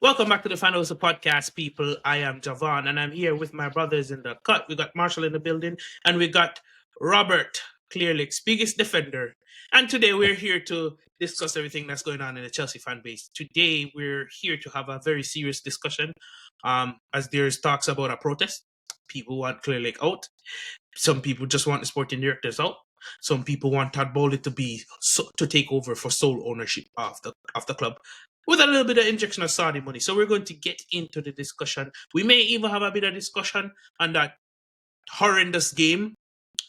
Welcome back to the Fan House Podcast, people. I am Javon, and I'm here with my brothers in the cut. We got Marshall in the building, and we got Robert, Clear Lake's biggest defender. And today we're here to discuss everything that's going on in the Chelsea fan base. Today we're here to have a very serious discussion, as there's talks about a protest. People want Clear Lake out. Some people just want the sporting directors out. Some people want Todd Bowley to take over for sole ownership of the club, with a little bit of injection of Saudi money. So we're going to get into the discussion. We may even have a bit of discussion on that horrendous game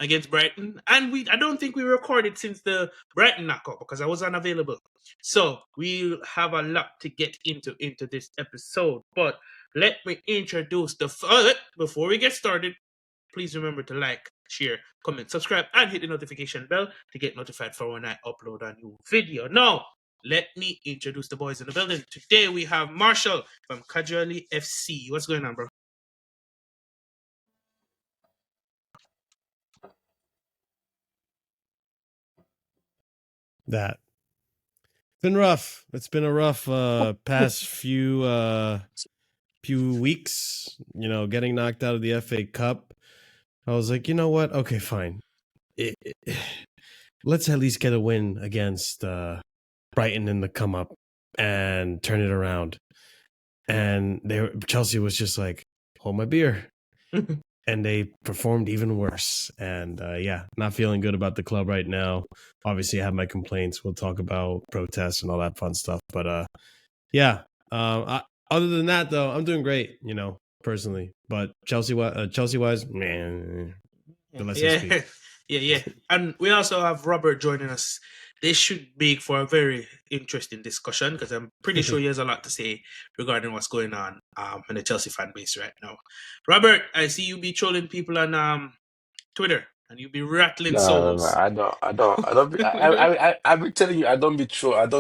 against Brighton. And I don't think we recorded since the Brighton knockout because I was unavailable. So we'll have a lot to get into this episode. But let me introduce before we get started, please remember to like, share, comment, subscribe, and hit the notification bell to get notified for when I upload a new video. Now, let me introduce the boys in the building. Today we have Marshall from Casually FC. What's going on, bro? That. It's been rough. It's been a rough past few weeks. You know, getting knocked out of the FA Cup. I was like, you know what? Okay, fine. Let's at least get a win against Brighton in the come up and turn it around. And Chelsea was just like, hold my beer. And they performed even worse. And not feeling good about the club right now. Obviously, I have my complaints. We'll talk about protests and all that fun stuff. But other than that, though, I'm doing great, you know, personally. But Chelsea-wise, man, the less I speak. Yeah. And we also have Robert joining us. This should make for a very interesting discussion because I'm pretty sure he has a lot to say regarding what's going on in the Chelsea fan base right now. Robert, I see you be trolling people on Twitter and you be rattling souls. No, I don't be, I've been telling you, I don't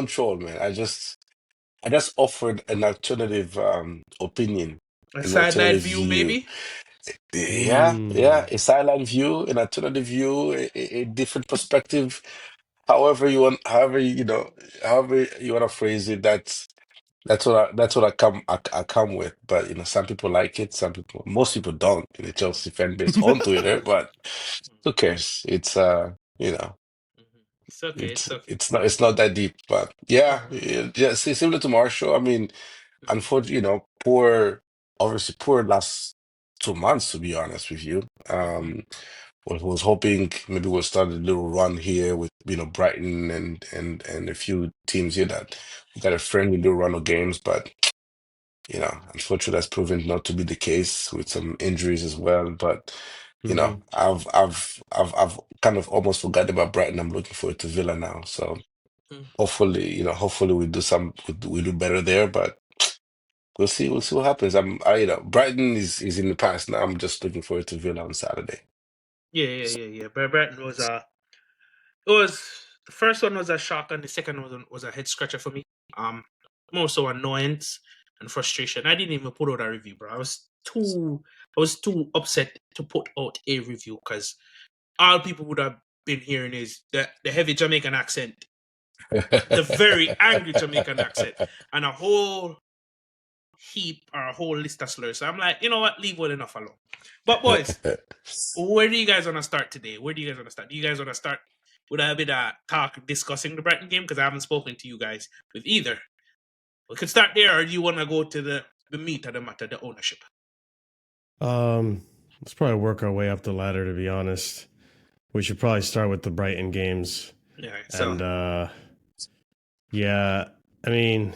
troll, man. I just offered an alternative opinion, A an sideline alternative view, view. maybe? Yeah, a sideline view, an alternative view, a different perspective. However you want to phrase it, that's what I come with. But some people like it, most people don't in the Chelsea fan base on Twitter, but who cares? It's you know, It's okay. it's It's okay. it's not that deep. But yeah, similar to Marshall. I mean, unfortunately, obviously poor last 2 months, to be honest with you. Was hoping maybe we'll start a little run here with Brighton and a few teams here that we got a friendly little run of games, but unfortunately that's proven not to be the case with some injuries as well. But I've kind of almost forgotten about Brighton. I'm looking forward to Villa now, so hopefully we do better there, but we'll see what happens. Brighton is in the past now. I'm just looking forward to Villa on Saturday. Yeah. Brighton was the first one was a shock and the second one was a head scratcher for me. More so annoyance and frustration. I didn't even put out a review, bro. I was too upset to put out a review because all people would have been hearing is the heavy Jamaican accent, the very angry Jamaican accent, and a whole heap or a whole list of slurs. So I'm like, you know what? Leave well enough alone. But boys, where do you guys want to start today? Where do you guys want to start? Do you guys want to start with a bit of talk discussing the Brighton game? Because I haven't spoken to you guys with either. We could start there, or do you want to go to the meat of the matter, the ownership? Let's probably work our way up the ladder, to be honest. We should probably start with the Brighton games. Yeah. So, and I mean,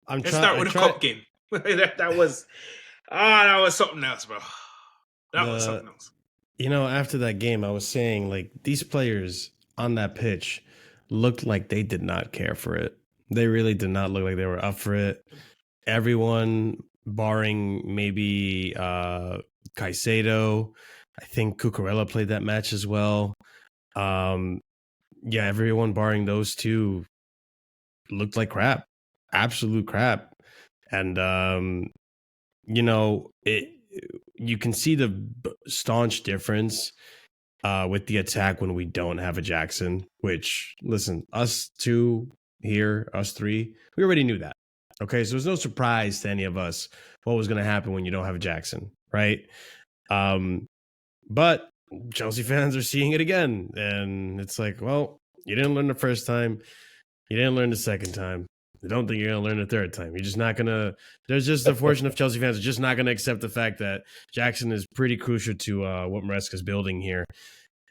let's start with the cup game. that was something else, bro. That was something else. After that game, I was saying, like, these players on that pitch looked like they did not care for it. They really did not look like they were up for it. Everyone, barring maybe Caicedo, I think Cucurella played that match as well. Everyone barring those two looked like crap, absolute crap. And you can see the staunch difference with the attack when we don't have a Jackson, which, listen, us three, we already knew that. Okay, so there's no surprise to any of us what was going to happen when you don't have Jackson, right? But Chelsea fans are seeing it again, and it's like, well, you didn't learn the first time, you didn't learn the second time. I don't think you're going to learn the third time. You're just not going to. There's just a portion of Chelsea fans are just not going to accept the fact that Jackson is pretty crucial to what Maresca's building here,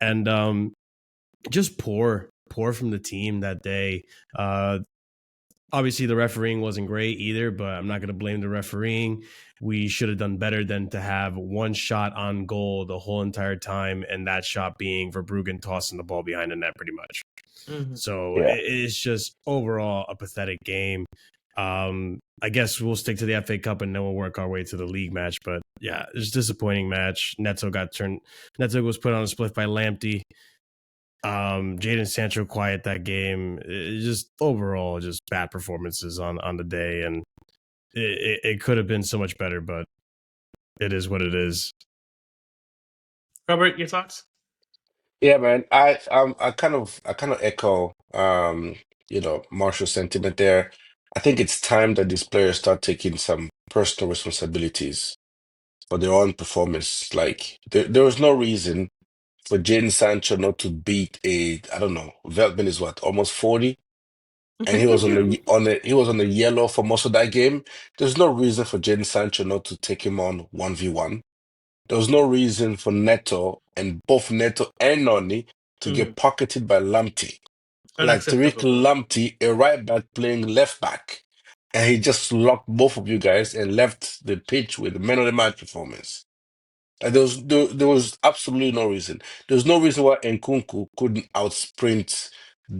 and just poor from the team that day. Obviously, the refereeing wasn't great either, but I'm not going to blame the refereeing. We should have done better than to have one shot on goal the whole entire time, and that shot being Verbruggen tossing the ball behind the net pretty much. Mm-hmm. So Yeah. it's just overall a pathetic game. I guess we'll stick to the FA Cup and then we'll work our way to the league match. But yeah, it's a disappointing match. Neto was put on a split by Lamptey. Jadon Sancho quiet that game. Just overall, just bad performances on the day, and it could have been so much better, but it is what it is. Robert, your thoughts? Yeah, man. I kind of echo Marshall's sentiment there. I think it's time that these players start taking some personal responsibilities for their own performance. Like there was no reason for Jadon Sancho not to beat I don't know, Veltman is what, almost 40? And he was he was on the yellow for most of that game. There's no reason for Jadon Sancho not to take him on 1v1. There was no reason for Neto and both Neto and Noni to Mhm. get pocketed by Lamptey. Like Tariq Unacceptable, bro. Lamptey, a right back playing left back. And he just locked both of you guys and left the pitch with the man of the match performance. And there was absolutely no reason. There's no reason why Nkunku couldn't outsprint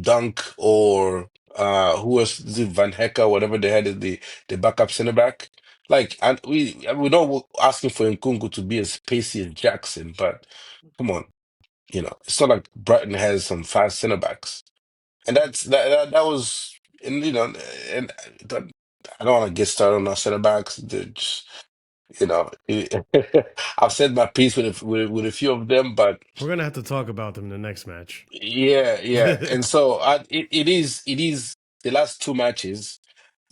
Dunk or who was the Van Hecke, whatever they had as the backup center back. Like, and we know we're asking for Nkunku to be as pacey as Jackson, but come on, it's not like Brighton has some fast center backs, and that was, and and that, I don't want to get started on our center backs. They're just, you know, I've said my piece with a few of them, but We're gonna have to talk about them in the next match. yeah. And so it is the last two matches.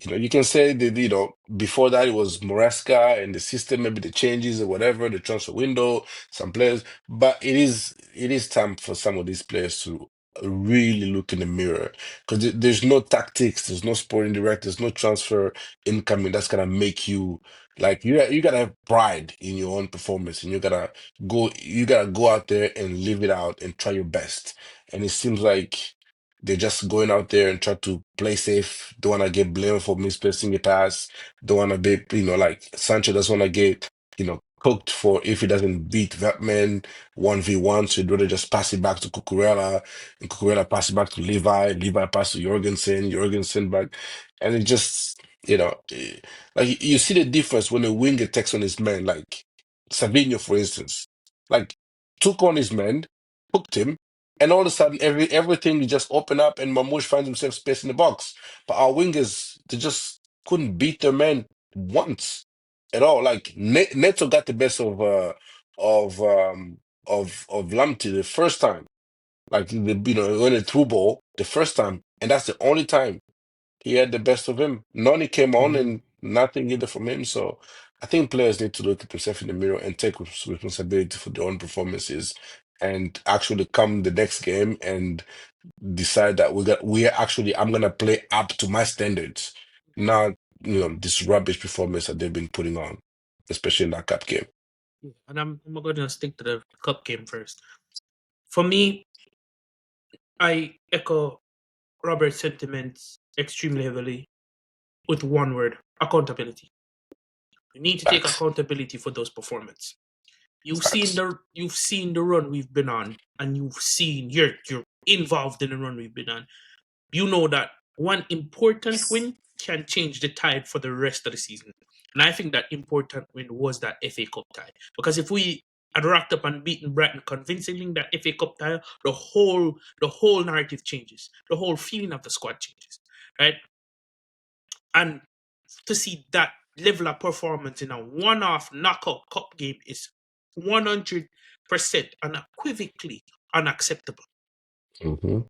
You can say that, before that it was Moresca and the system, maybe the changes or whatever, the transfer window, some players, but it is time for some of these players to really look in the mirror because there's no tactics, there's no sporting direct, there's no transfer incoming that's gonna make you like you gotta have pride in your own performance and you gotta go out there and live it out and try your best. And it seems like they're just going out there and try to play safe. Don't want to get blamed for misplacing a pass. Don't want to be, like Sancho doesn't want to get, cooked for if he doesn't beat Vetman 1v1. So he'd rather just pass it back to Cucurella and Cucurella pass it back to Levi pass to Jorgensen back. And it just, like you see the difference when a winger takes on his man, like Savinho, for instance, like took on his man, hooked him, and all of a sudden, everything just opened up, and Mamouche finds himself space in the box. But our wingers, they just couldn't beat their man once at all. Like Neto got the best of Lamptey the first time. Like when a through ball the first time, and that's the only time he had the best of him. Noni came on Mhm. and nothing either from him. So I think players need to look at themselves in the mirror and take responsibility for their own performances and actually come the next game and decide that I'm gonna play up to my standards, not this rubbish performance that they've been putting on, especially in that cup game. Yeah, and I'm going to stick to the cup game first. For me, I echo Robert's sentiments extremely heavily with one word: accountability. You need to take Facts. accountability for those performances. Facts. You've seen the run we've been on, and you're involved in the run we've been on. You know that one important win can change the tide for the rest of the season. And I think that important win was that FA Cup tie. Because if we had racked up and beaten Brighton convincingly in that FA Cup tie, the whole narrative changes. The whole feeling of the squad changes. Right? And to see that level of performance in a one-off knockout cup game is 100% unequivocally unacceptable. Hmm.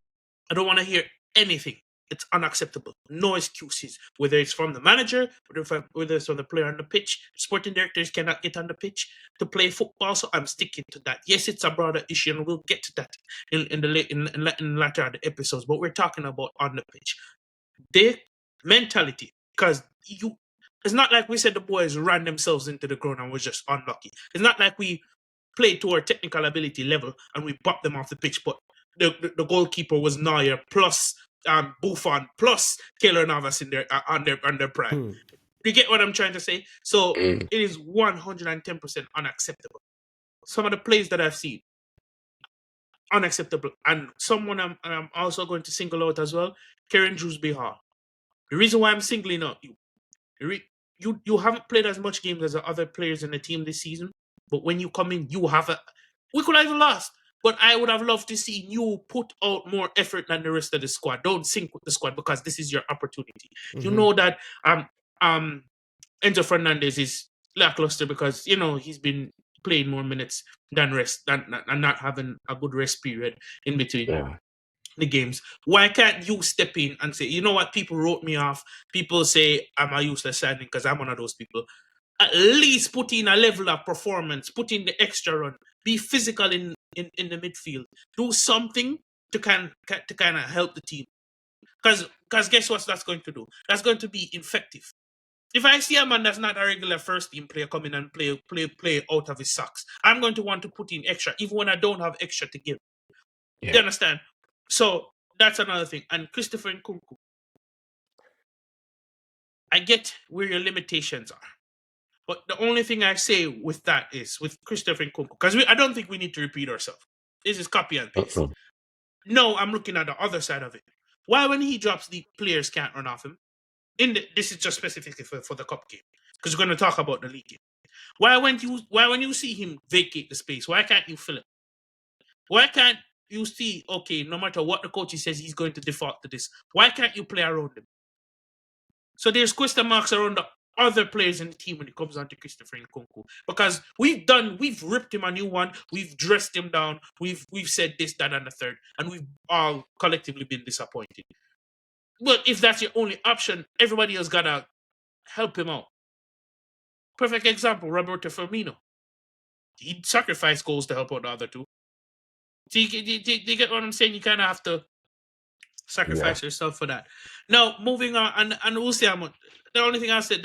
I don't want to hear anything. It's unacceptable. No excuses. Whether it's from the manager, whether it's from the player on the pitch, sporting directors cannot get on the pitch to play football. So I'm sticking to that. Yes, it's a broader issue, and we'll get to that in the latter of the episodes. But we're talking about on the pitch. Their mentality, because it's not like we said the boys ran themselves into the ground and was just unlucky. It's not like we played to our technical ability level and we bopped them off the pitch, but the goalkeeper was Neuer plus Buffon plus Keylor Navas in their on their prime. You get what I'm trying to say? So Mm. it is 110% unacceptable. Some of the plays that I've seen, unacceptable. And someone I'm also going to single out as well, Karen Drewsby Hall. The reason why I'm singling out you haven't played as much games as the other players in the team this season, but when you come in, we could have even lost. But I would have loved to see you put out more effort than the rest of the squad. Don't sync with the squad because this is your opportunity. You know that Enzo Fernandez is lackluster because he's been playing more minutes than and not having a good rest period in between Yeah. the games. Why can't you step in and say, you know what, people wrote me off. People say I'm a useless signing because I'm one of those people. At least put in a level of performance, put in the extra run, be physical in the midfield, do something to kind of help the team. Because guess what that's going to do? That's going to be effective. If I see a man that's not a regular first team player come in and play out of his socks, I'm going to want to put in extra, even when I don't have extra to give. Yeah. You understand? So that's another thing. And Christopher Nkunku, I get where your limitations are. But the only thing I say with that is, with Christopher Nkunku, because I don't think we need to repeat ourselves. This is copy and paste. Uh-uh. No, I'm looking at the other side of it. Why when he drops the players can't run off him? This is just specifically for the cup game. Because we're going to talk about the league game. Why when you see him vacate the space, why can't you fill it? Why can't you see, okay, no matter what the coach says, he's going to default to this. Why can't you play around him? So there's question marks around the other players in the team when it comes on to Christopher Nkunku. Because we've ripped him a new one, we've dressed him down, we've said this, that, and the third, and we've all collectively been disappointed. But if that's your only option, everybody else gotta help him out. Perfect example, Roberto Firmino. He sacrificed goals to help out the other two. Do you get what I'm saying? You kind of have to sacrifice yourself for that. Now, moving on, and we'll see how much. The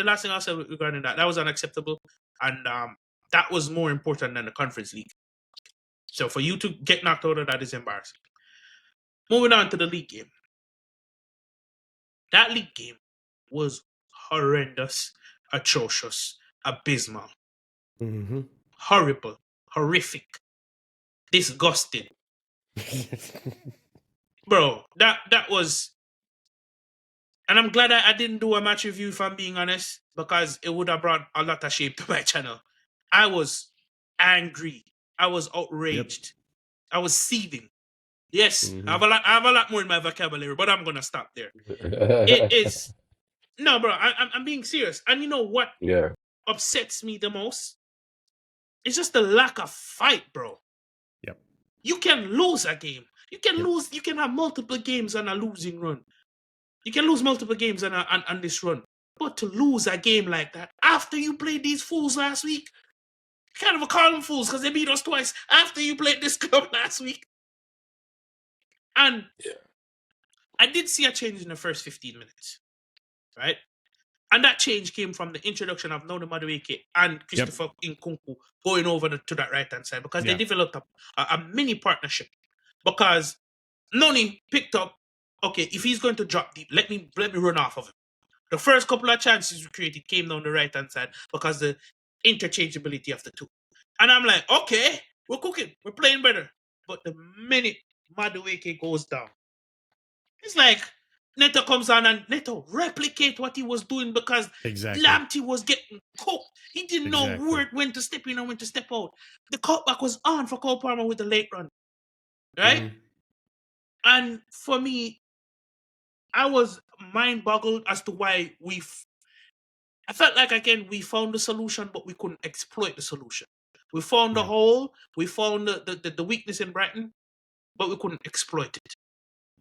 last thing I said regarding that was unacceptable, and that was more important than the conference league. So for you to get knocked out of that is embarrassing. Moving on to the league game. That league game was horrendous, atrocious, abysmal, horrible, horrific, disgusting. Bro, that was. And I'm glad I didn't do a match review, if I'm being honest, because it would have brought a lot of shame to my channel. I was angry. I was outraged. I was seething. Yes, I have a lot more in my vocabulary, but I'm gonna stop there. It is no, bro. I'm being serious. And you know what upsets me the most? It's just the lack of fight, bro. Yep. You can lose a game. You can lose. You can have multiple games on a losing run. You can lose multiple games on this run. But to lose a game like that after you played these fools last week, you can't even call them fools because they beat us twice after you played this club last week. And I did see a change in the first 15 minutes, right? And that change came from the introduction of Noni Madueke and Christopher Nkunku going over to that right-hand side because they developed a mini partnership. Because Noni picked up, okay, if he's going to drop deep, let me run off of him. The first couple of chances we created came down the right-hand side because the interchangeability of the two. And I'm like, okay, we're cooking. We're playing better. But the minute Madueke goes down, it's like Neto comes on and Neto replicate what he was doing because Lamptey was getting cooked. He didn't know when to step in and when to step out. The cutback was on for Cole Palmer with the late run. Right? And for me, I was mind-boggled as to why I felt like, again, we found the solution, but we couldn't exploit the solution. We found the hole, we found the weakness in Brighton, but we couldn't exploit it.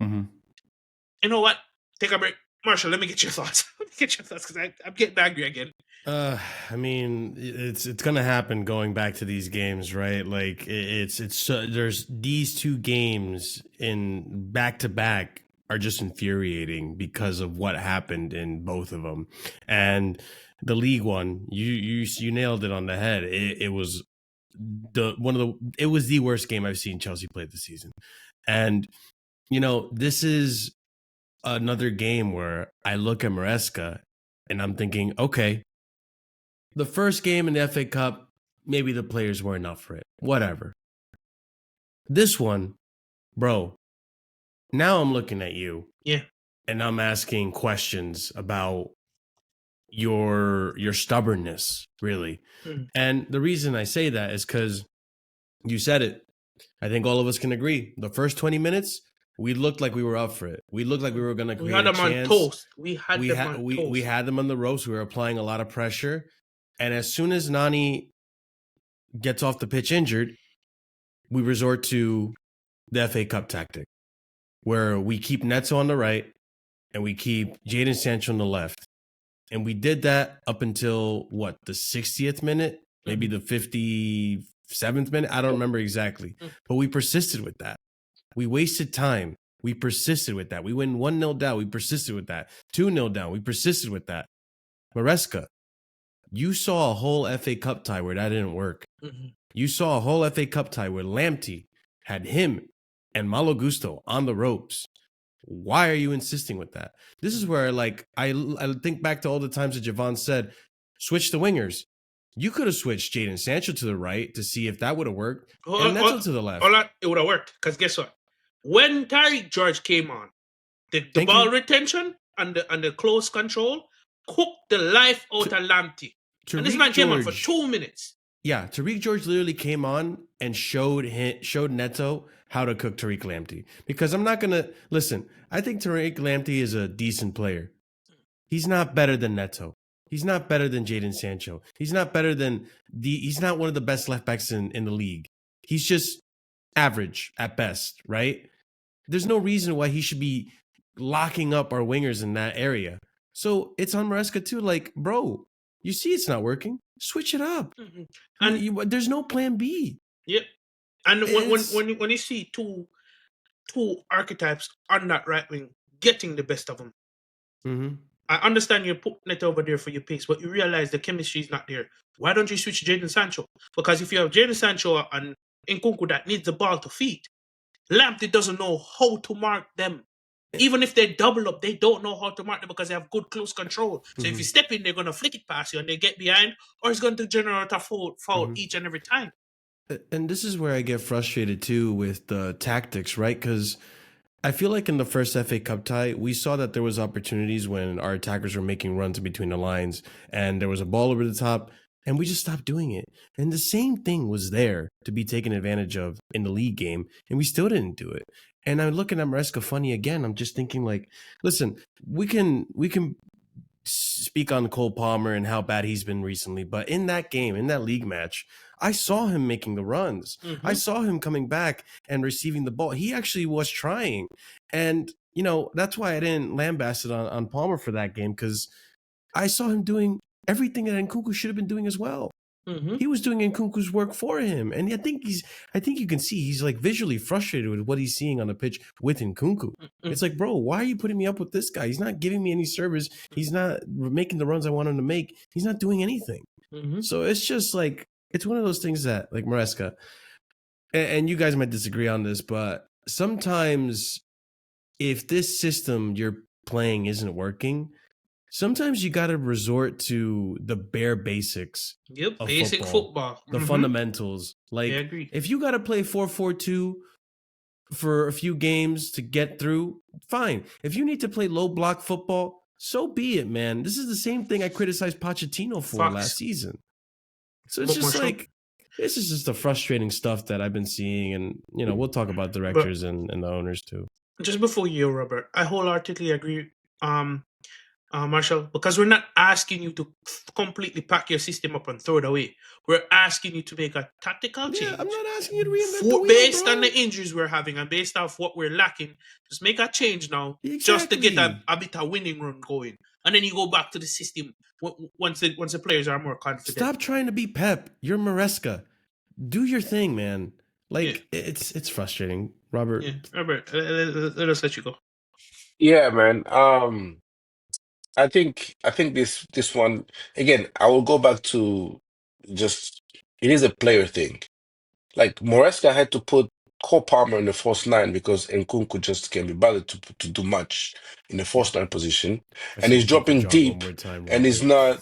You know what? take a break. Marshall, let me get your thoughts. Let me get your thoughts because I'm getting angry again. I mean, it's gonna happen going back to these games, right? Like it's there's these two games in back to back are just infuriating because of what happened in both of them, and the league one, you nailed it on the head. It was it was the worst game I've seen Chelsea play this season, and this is another game where I look at Maresca and I'm thinking, okay, the first game in the FA Cup, maybe the players weren't up for it. Whatever. This one, bro, now I'm looking at you. Yeah. And I'm asking questions about your stubbornness, really. Mm. And the reason I say that is because you said it. I think all of us can agree. The first 20 minutes, we looked like we were up for it. We looked like we were going to create a chance. We had them on toast. We had them on the ropes. We were applying a lot of pressure. And as soon as Nani gets off the pitch injured, we resort to the FA Cup tactic, where we keep Neto on the right and we keep Jadon Sancho on the left. And we did that up until, the 60th minute? Maybe the 57th minute? I don't remember exactly. But we persisted with that. We wasted time. We persisted with that. We went 1-0 down. We persisted with that. 2-0 down. We persisted with that. Maresca, you saw a whole FA Cup tie where that didn't work. Mm-hmm. You saw a whole FA Cup tie where Lamptey had him and Malo Gusto on the ropes. Why are you insisting with that? This is where, I think back to all the times that Javon said, switch the wingers. You could have switched Jadon Sancho to the right to see if that would have worked, and Neto to the left. It would have worked, because guess what? When Tariq George came on, the ball retention and the close control cooked the life out of Lamptey. And this man came on for 2 minutes. Yeah, Tariq George literally came on and showed Neto how to cook Tariq Lamptey. Because I'm not going to... Listen, I think Tariq Lamptey is a decent player. He's not better than Neto. He's not better than Jadon Sancho. He's not better than... He's not one of the best left backs in the league. He's just average at best, right? There's no reason why he should be locking up our wingers in that area. So it's on Maresca too. Bro, you see it's not working. Switch it up. Mm-hmm. And there's no plan B. Yeah. And when you see two archetypes on that right wing getting the best of them, mm-hmm. I understand you're putting it over there for your pace, but you realize the chemistry is not there. Why don't you switch Jadon Sancho? Because if you have Jadon Sancho and Nkunku that needs the ball to feed, Lamptey doesn't know how to mark them. Even if they double up, they don't know how to mark them because they have good close control. So if you step in, they're going to flick it past you and they get behind, or it's going to generate a foul each and every time. And this is where I get frustrated too with the tactics, right? Because I feel like in the first FA Cup tie, we saw that there was opportunities when our attackers were making runs in between the lines and there was a ball over the top and we just stopped doing it. And the same thing was there to be taken advantage of in the league game and we still didn't do it. And I'm looking at Maresca funny again. I'm just thinking listen, we can speak on Cole Palmer and how bad he's been recently, but in that game, in that league match, I saw him making the runs. Mm-hmm. I saw him coming back and receiving the ball. He actually was trying. And, that's why I didn't lambaste it on Palmer for that game, because I saw him doing everything that Nkunku should have been doing as well. Mm-hmm. He was doing Nkunku's work for him. And I think you can see he's visually frustrated with what he's seeing on the pitch with Nkunku. Mm-hmm. It's bro, why are you putting me up with this guy? He's not giving me any service. He's not making the runs I want him to make. He's not doing anything. Mm-hmm. So it's just it's one of those things that, Maresca, and you guys might disagree on this, but sometimes if this system you're playing isn't working, sometimes you got to resort to the bare basics. Yep, of basic football. The fundamentals. I agree. If you got to play 4-4-2 for a few games to get through, fine. If you need to play low block football, so be it, man. This is the same thing I criticized Pochettino for last season. So it's just this is just the frustrating stuff that I've been seeing. And, we'll talk about directors and the owners too. Just before you, Robert, I wholeheartedly agree. Marshall, because we're not asking you to completely pack your system up and throw it away. We're asking you to make a tactical change. Yeah, I'm not asking you to reinvent the wheel, based bro. on the injuries we're having and based off what we're lacking. Just make a change now, just to Exactly. get a bit of winning run going, and then you go back to the system once the players are more confident. Stop trying to be Pep. You're Maresca. Do your thing, man. Like Yeah. it's frustrating, Robert. Yeah, Robert, let us let you go. Yeah, man. I think this one again. I will go back to just it is a player thing. Like Moresca had to put Cole Palmer in the first nine because Nkunku just can't be bothered to do much in the first nine position, I and said he's repeat the dropping job one deep, more time, and he's Robert.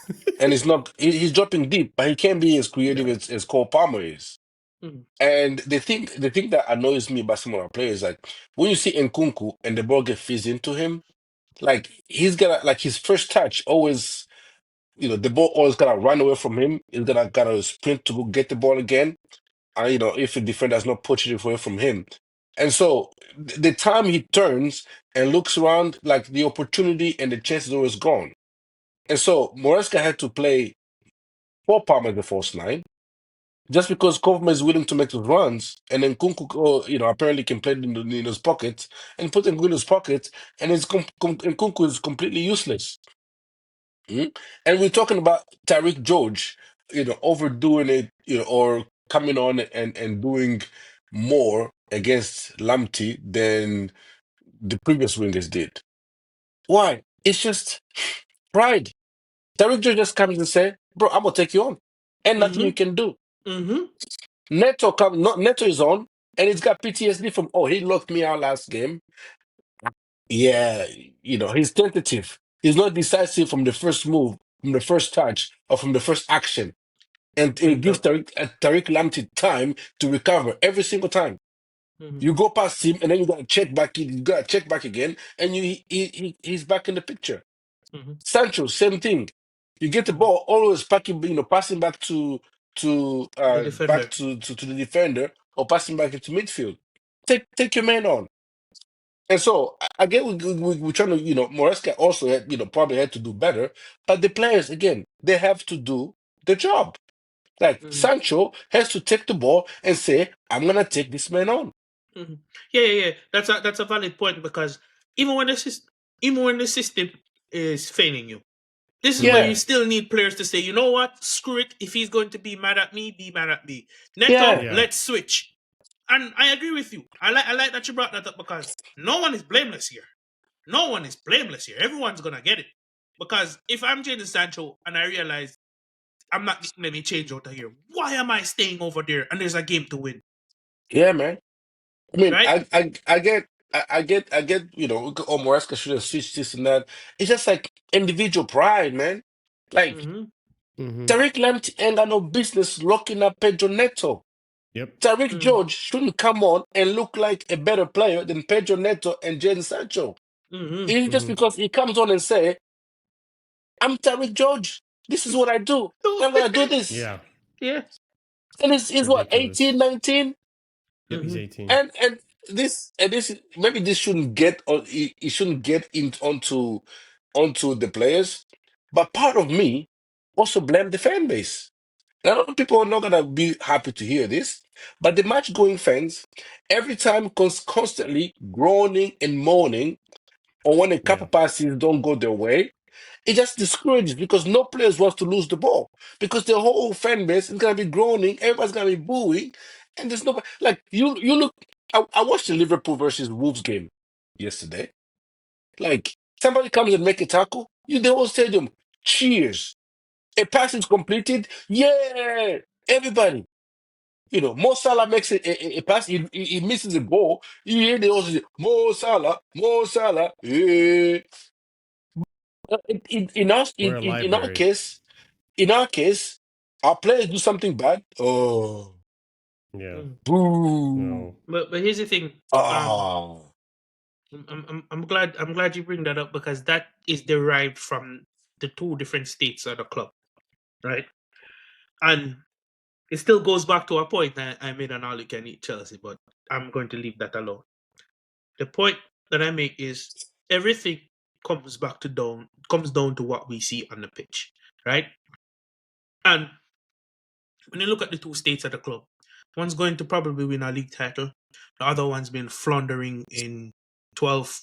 not, he's dropping deep, but he can't be as creative Yeah. as Cole Palmer is. Mhm. And the thing that annoys me about some of our players, like when you see Nkunku and the ball get fizzed into him, like he's gonna like his first touch always, the ball always gonna run away from him. He's gonna gotta sprint to go get the ball again. If the defender's not pushing it away from him. And so the time he turns and looks around, like the opportunity and the chance is always gone. And so Moresca had to play for Palmer in the first nine just because Kovma is willing to make the runs, and then Kunku, apparently can play in his pocket and put Nkunku in his pocket, and and Kunku is completely useless. Mhm. And we're talking about Tariq George, overdoing it, or coming on and doing more against Lamptey than the previous wingers did. Why? It's just pride. Tariq George just comes and say, "Bro, I'm gonna take you on," and nothing you Mhm. can do. Mhm. Neto is on, and he's got PTSD from, he locked me out last game. Yeah, he's tentative. He's not decisive from the first move, from the first touch, or from the first action. And it gives Mental. Tariq Lamptey time to recover every single time. Mhm. You go past him, and then you gotta check back. You gotta check back again, and he's back in the picture. Mhm. Sancho, same thing. You get the Mhm. ball, always packing, passing back to The back defender. to the defender or passing back into midfield. Take your man on. And so I get we're trying to, Moresca also had, probably had to do better, but the players again they have to do the job. Like Mhm. Sancho has to take the ball and say, "I'm gonna take this man on." Mhm. Yeah. That's a valid point, because even when the system is failing you, this is where Mm-hmm. you Yeah, still need players to say, you know what, screw it. If he's going to be mad at me, be mad at me. Neto, yeah, Yeah. let's switch. And I agree with you. I like that you brought that up, because no one is blameless here. No one is blameless here. Everyone's gonna get it. Because if I'm Jadon Sancho and I realize I'm not getting any change out of here, why am I staying over there and there's a game to win? yeah, man. I mean, Right? I get, oh, Moresca should have switched this and that. It's just like individual pride, man. Like Mm-hmm. Mm-hmm. Tariq Lamptey ain't got no business locking up Pedro Neto. Yep. Tariq Mm-hmm. George shouldn't come on and look like a better player than Pedro Neto and Jadon Sancho. Mm-hmm. It is just Mm-hmm. because he comes on and say, "I'm Tariq George. This is what I do. I'm gonna do this." Yeah. Yeah. And It's he's what, ridiculous. 18, 19? Yep. He's Mm-hmm. 18. And this maybe this shouldn't get on it shouldn't get in onto the players. But part of me also blame the fan base. And a lot of people are not gonna be happy to hear this, but the match going fans, every time constantly groaning and moaning, or when a Yeah. couple passes don't go their way, it just discourages because no players wants to lose the ball because the whole fan base is gonna be groaning, everybody's gonna be booing, and there's nobody like you look. I watched the Liverpool versus Wolves game yesterday. Like somebody comes and make a tackle, the whole stadium cheers. A pass is completed, yeah, everybody. Mo Salah makes a pass, he misses a goal. You hear the also say, Mo Salah, yeah. In us, We're a in our library. case, in our case, our players do something bad. Oh, Yeah. Mm-hmm. boo. No. But here's the thing. Um, Ah, I'm glad you bring that up, because that is derived from the two different states of the club, right? And it still goes back to a point I made on all you can eat Chelsea, but I'm going to leave that alone. The point that I make is everything. comes down to what we see on the pitch, right? And when you look at the two states of the club, one's going to probably win a league title, the other one's been floundering in 12-6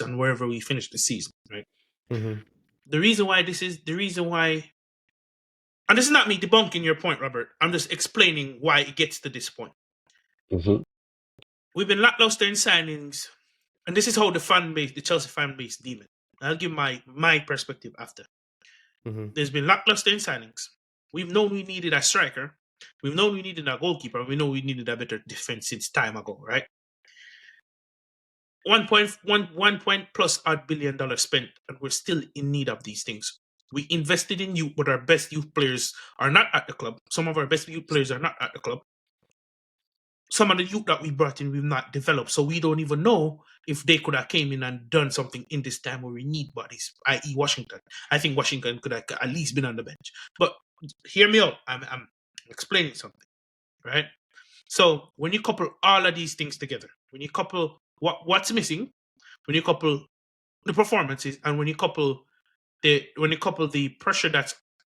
and wherever we finish the season, right? Mm-hmm. The reason why, and this is not me debunking your point, Robert. I'm just explaining why it gets to this point. Mm-hmm. We've been lackluster in signings, and this is how the Chelsea fan base, deem it. I'll give my perspective after. Mm-hmm. There's been lackluster in signings. We've known we needed a striker. We've known we needed a goalkeeper. We know we needed a better defense since time ago, right? 1.1 plus odd $1 billion spent, and we're still in need of these things. We invested in youth, but our best youth players are not at the club. Some of our best youth players are not at the club. Some of the youth that we brought in, we've not developed, so we don't even know if they could have came in and done something in this time where we need bodies, i.e. Washington. I think Washington could have at least been on the bench. But hear me out. I'm explaining something, right? So when you couple all of these things together, when you couple what's missing, when you couple the performances, and when you couple the pressure that's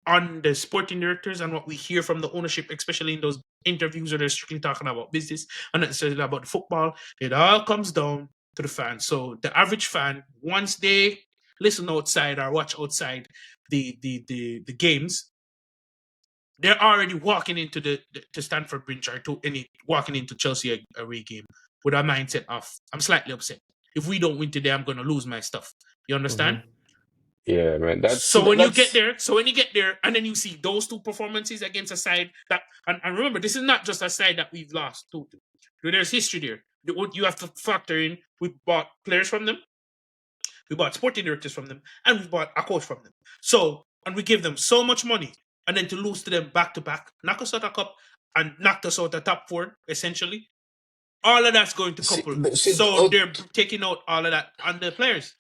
on the sporting directors and what we hear from the ownership, especially in those interviews where they're strictly talking about business and not necessarily about football, it all comes down to the fans. So the average fan, once they listen outside or watch outside the games, they're already walking into the to Stamford Bridge or to any walking into Chelsea away game with a mindset of I'm slightly upset. If we don't win today, I'm gonna lose my stuff. You understand? Mm-hmm. Yeah, man. That's see, So when you get that's there, and then you see those two performances against a side that, and remember, this is not just a side that we've lost to. There's history there. What you have to factor in, we bought players from them, we bought sporting directors from them, and we bought a coach from them. So, and we give them so much money, and then to lose to them back to back, knock us out a cup, and knocked us out the top four, essentially. All of that's going to see, couple. see So they're taking out all of that on the players.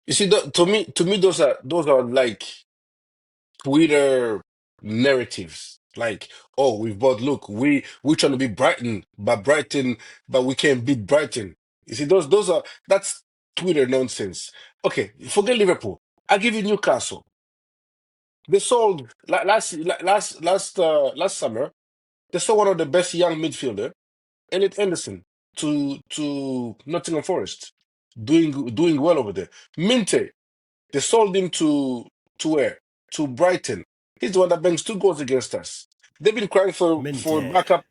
you see to me those are like Twitter narratives. Like, oh, we've bought. Look, we're trying to be Brighton, but we can't beat Brighton. You see, those are that's Twitter nonsense. Okay, forget Liverpool. I give you Newcastle. They sold last summer. They sold one of the best young midfielder, Elliot Anderson, to Nottingham Forest, doing well over there. Minte, they sold him to where? To Brighton. He's the one that bangs 2 goals against us. They've been crying for Minte. backup,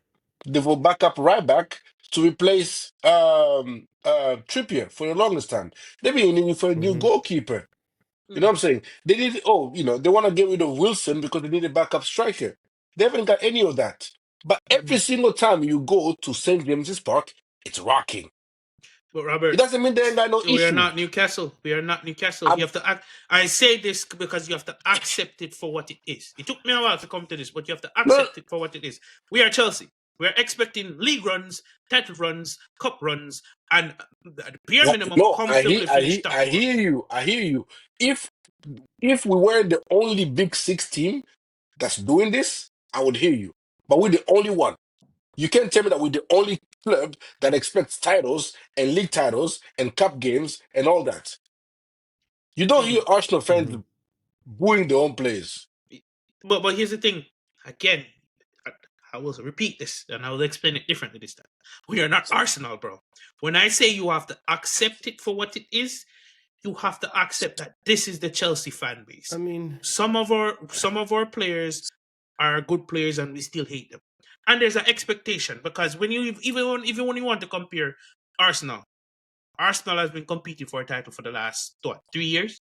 for backup right back to replace Trippier for the longest time. They've been needing for a new Mm-hmm. goalkeeper. You know what I'm saying? They need they want to get rid of Wilson because they need a backup striker. They haven't got any of that. But every single time you go to St. James's Park, it's rocking. But It Robert, doesn't mean they ain't got no we are issue. not Newcastle. We are not Newcastle. You I'm, have to act. I say this because you have to accept it for what it is. It took me a while to come to this, but you have to no, accept it for what it is. We are Chelsea. We are expecting league runs, title runs, cup runs, and at the bare yeah, minimum, no, comfortably finish top I four. hear you. I hear you. If we were the only Big Six team that's doing this, I would hear you. But we're the only one. You can't tell me that we're the only club that expects titles and league titles and cup games and all that. You don't hear Mm. Arsenal Mm-hmm. fans booing their own players. But here's the thing. Again, I, I will repeat this, and I will explain it differently this time. We are not Arsenal, bro. When I say you have to accept it for what it is, you have to accept that this is the Chelsea fan base. I mean, Some of our players are good players, and we still hate them. And there's an expectation because when you even when you want to compare Arsenal, Arsenal has been competing for a title for the last 3 years,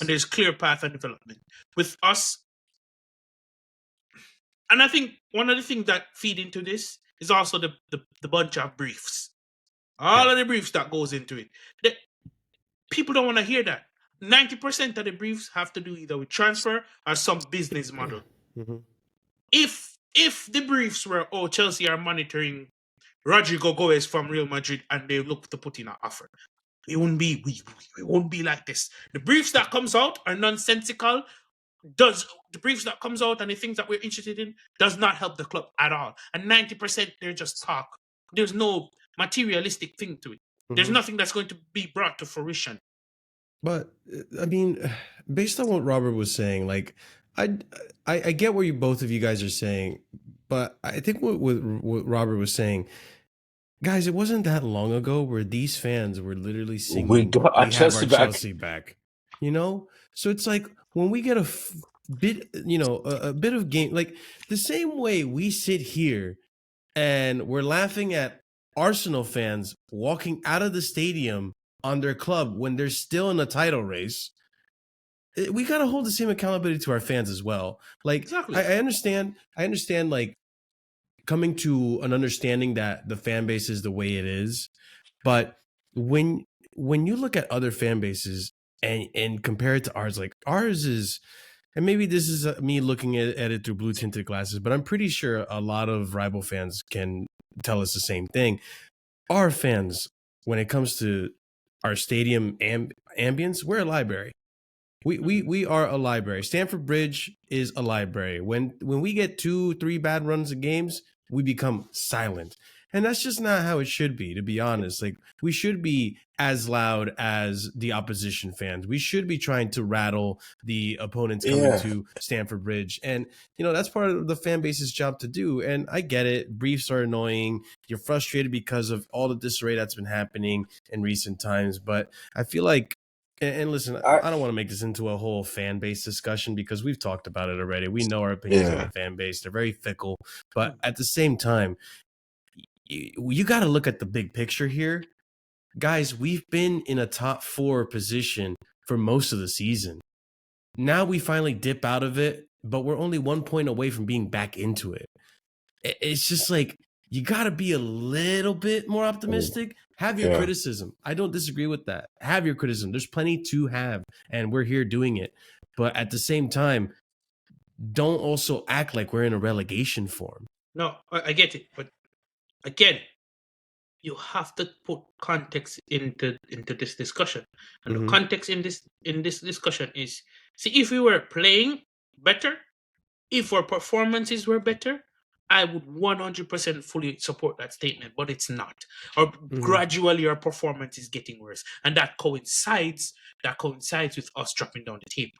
and there's clear path and development. With us, and I think one of the things that feed into this is also the bunch of briefs. All yeah. of the briefs that goes into it. The, people don't want to hear that. 90% of the briefs have to do either with transfer or some business model. Mm-hmm. If the briefs were, oh, Chelsea are monitoring Rodrigo Goes from Real Madrid and they look to put in an offer, we won't be like this. The briefs that comes out are nonsensical. Does the briefs that comes out and the things that we're interested in does not help the club at all. And 90% they're just talk. There's no materialistic thing to it. There's Mm-hmm. nothing that's going to be brought to fruition. But I mean, based on what Robert was saying, like I I get what you both of you guys are saying, but I think what Robert was saying, guys, it wasn't that long ago where these fans were literally We singing, got our "We have our Chelsea back. Chelsea back," you know. So it's like when we get a bit, you know, a bit of game, like the same way we sit here and we're laughing at Arsenal fans walking out of the stadium on their club when they're still in a title race. We got to hold the same accountability to our fans as well. Like Exactly. I understand like coming to an understanding that the fan base is the way it is, but when you look at other fan bases and compare it to ours, like ours is, and maybe this is me looking at it through blue tinted glasses, but I'm pretty sure a lot of rival fans can tell us the same thing. Our fans, when it comes to our stadium ambience, we're a library. We are a library. Stamford Bridge is a library. When we get 2-3 bad runs of games, we become silent. And that's just not how it should be, to be honest. Like we should be as loud as the opposition fans. We should be trying to rattle the opponents coming Yeah. to Stamford Bridge. And you know, that's part of the fan base's job to do. And I get it. Briefs are annoying. You're frustrated because of all the disarray that's been happening in recent times. But I feel like, and listen, I I don't want to make this into a whole fan base discussion because we've talked about it already. We know our opinions on the yeah. fan base. They're very fickle. But at the same time, you got to look at the big picture here. Guys, we've been in a top 4 position for most of the season. Now we finally dip out of it, but we're only 1 point away from being back into it. It's just like, you got to be a little bit more optimistic. Have your Yeah. criticism. I don't disagree with that. Have your criticism. There's plenty to have, and we're here doing it. But at the same time, don't also act like we're in a relegation form. No, I get it, but again, you have to put context into this discussion, and the Mm-hmm. context in this discussion is: see, if we were playing better, if our performances were better, I would 100% fully support that statement, but it's not. Or Mm-hmm. gradually our performance is getting worse, and that coincides with us dropping down the table.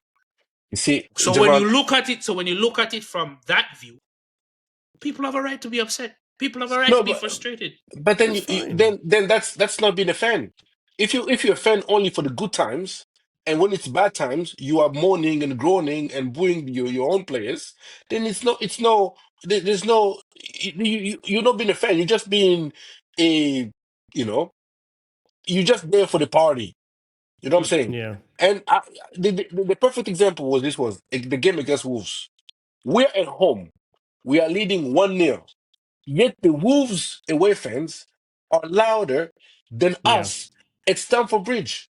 You see, So when Javon, you look at it from that view, people have a right to be upset. People have a right to no, be but frustrated. then That's you fine. then that's not being a fan. If you're a fan only for the good times, and when it's bad times, you are moaning and groaning and booing your own players, then it's no there's no you're not being a fan. You're just being a you know you're just there for the party. You know what I'm Mm. saying? Yeah. And the perfect example was the game against Wolves. We're at home. We are leading 1-0. Yet the Wolves away fans are louder than Yeah. us at Stamford Bridge.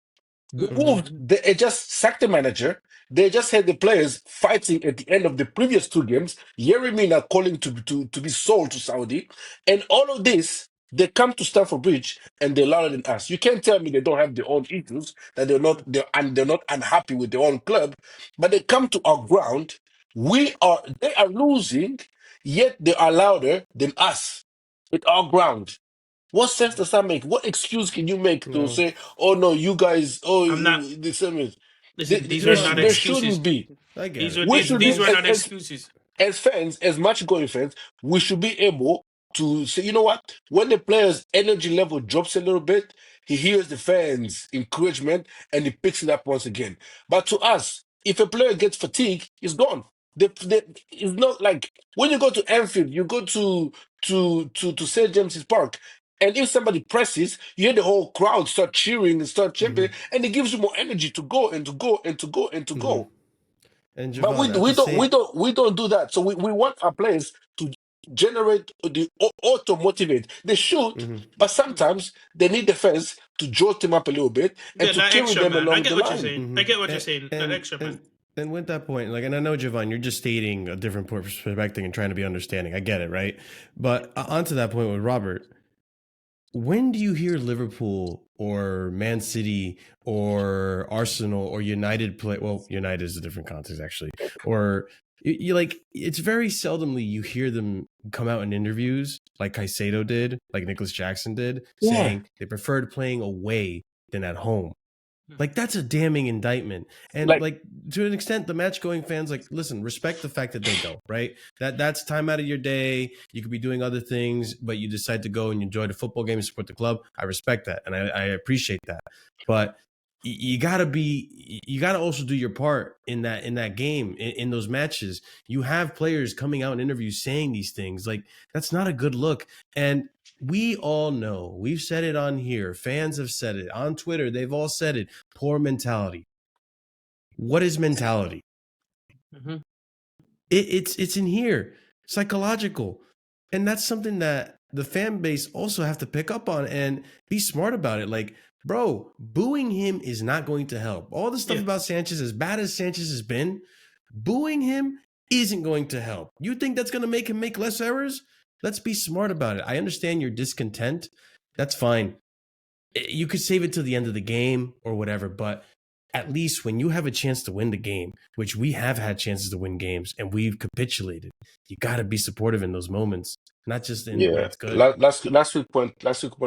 The Mm-hmm. Wolves, they just sacked the manager. They just had the players fighting at the end of the previous 2 games. Yeremina calling to be sold to Saudi. And all of this, they come to Stamford Bridge and they're louder than us. You can't tell me they don't have their own issues, that they're not unhappy with their own club, but they come to our ground. They are losing, yet they are louder than us at our ground. What sense does that make? What excuse can you make to No, say, "Oh no, you guys, oh I'm not. the same is Listen, these were no, not there no. excuses. shouldn't be. I get These it. were We I these should get be these it. were not excuses. as fans, as match going fans, we should be able to say, you know what? When the player's energy level drops a little bit, he hears the fans' encouragement and he picks it up once again. But to us, if a player gets fatigued, he's gone. It's not like when you go to Anfield, you go to St. James's Park, and if somebody presses, you hear the whole crowd start cheering and start Mm-hmm. championing, and it gives you more energy to go and to go and to go and to Mm-hmm. go. And But Javon, at the same, we don't do that. So we want our players to generate the auto motivate. They should, mm-hmm. but sometimes they need the fans to jolt them up a little bit and Yeah, to that carry extra them man. I along get the what you're line. saying. I Mm-hmm. get what you're saying. That And extra man. and and with that point, like, and I know Javon, you're just stating a different perspective and trying to be understanding. I get it, right? But onto that point with Robert, when do you hear Liverpool or Man City or Arsenal or United play? Well, United is a different context, actually. Or you like, it's very seldomly you hear them come out in interviews like Caicedo did, like Nicholas Jackson did, Yeah. saying they preferred playing away than at home. Like, that's a damning indictment. And Like, like, to an extent, the match going fans, like, listen, respect the fact that they go, right? That's time out of your day. You could be doing other things, but you decide to go and enjoy the football game and support the club. I respect that, and I appreciate that. But you gotta also do your part in that game, in those matches. You have players coming out in interviews saying these things. Like, that's not a good look. And we all know, we've said it on here, fans have said it on Twitter, they've all said it. Poor mentality. What is mentality? Mm-hmm. It's in here, psychological, and that's something that the fan base also have to pick up on and be smart about it. Like, bro, booing him is not going to help. All the stuff Yeah. about Sanchez, as bad as Sanchez has been, booing him isn't going to help. You think that's going to make him make less errors? Let's be smart about it. I understand your discontent. That's fine. You could save it to the end of the game or whatever, but at least when you have a chance to win the game, which we have had chances to win games and we've capitulated, you got to be supportive in those moments, not just in when yeah. it's good. Last week point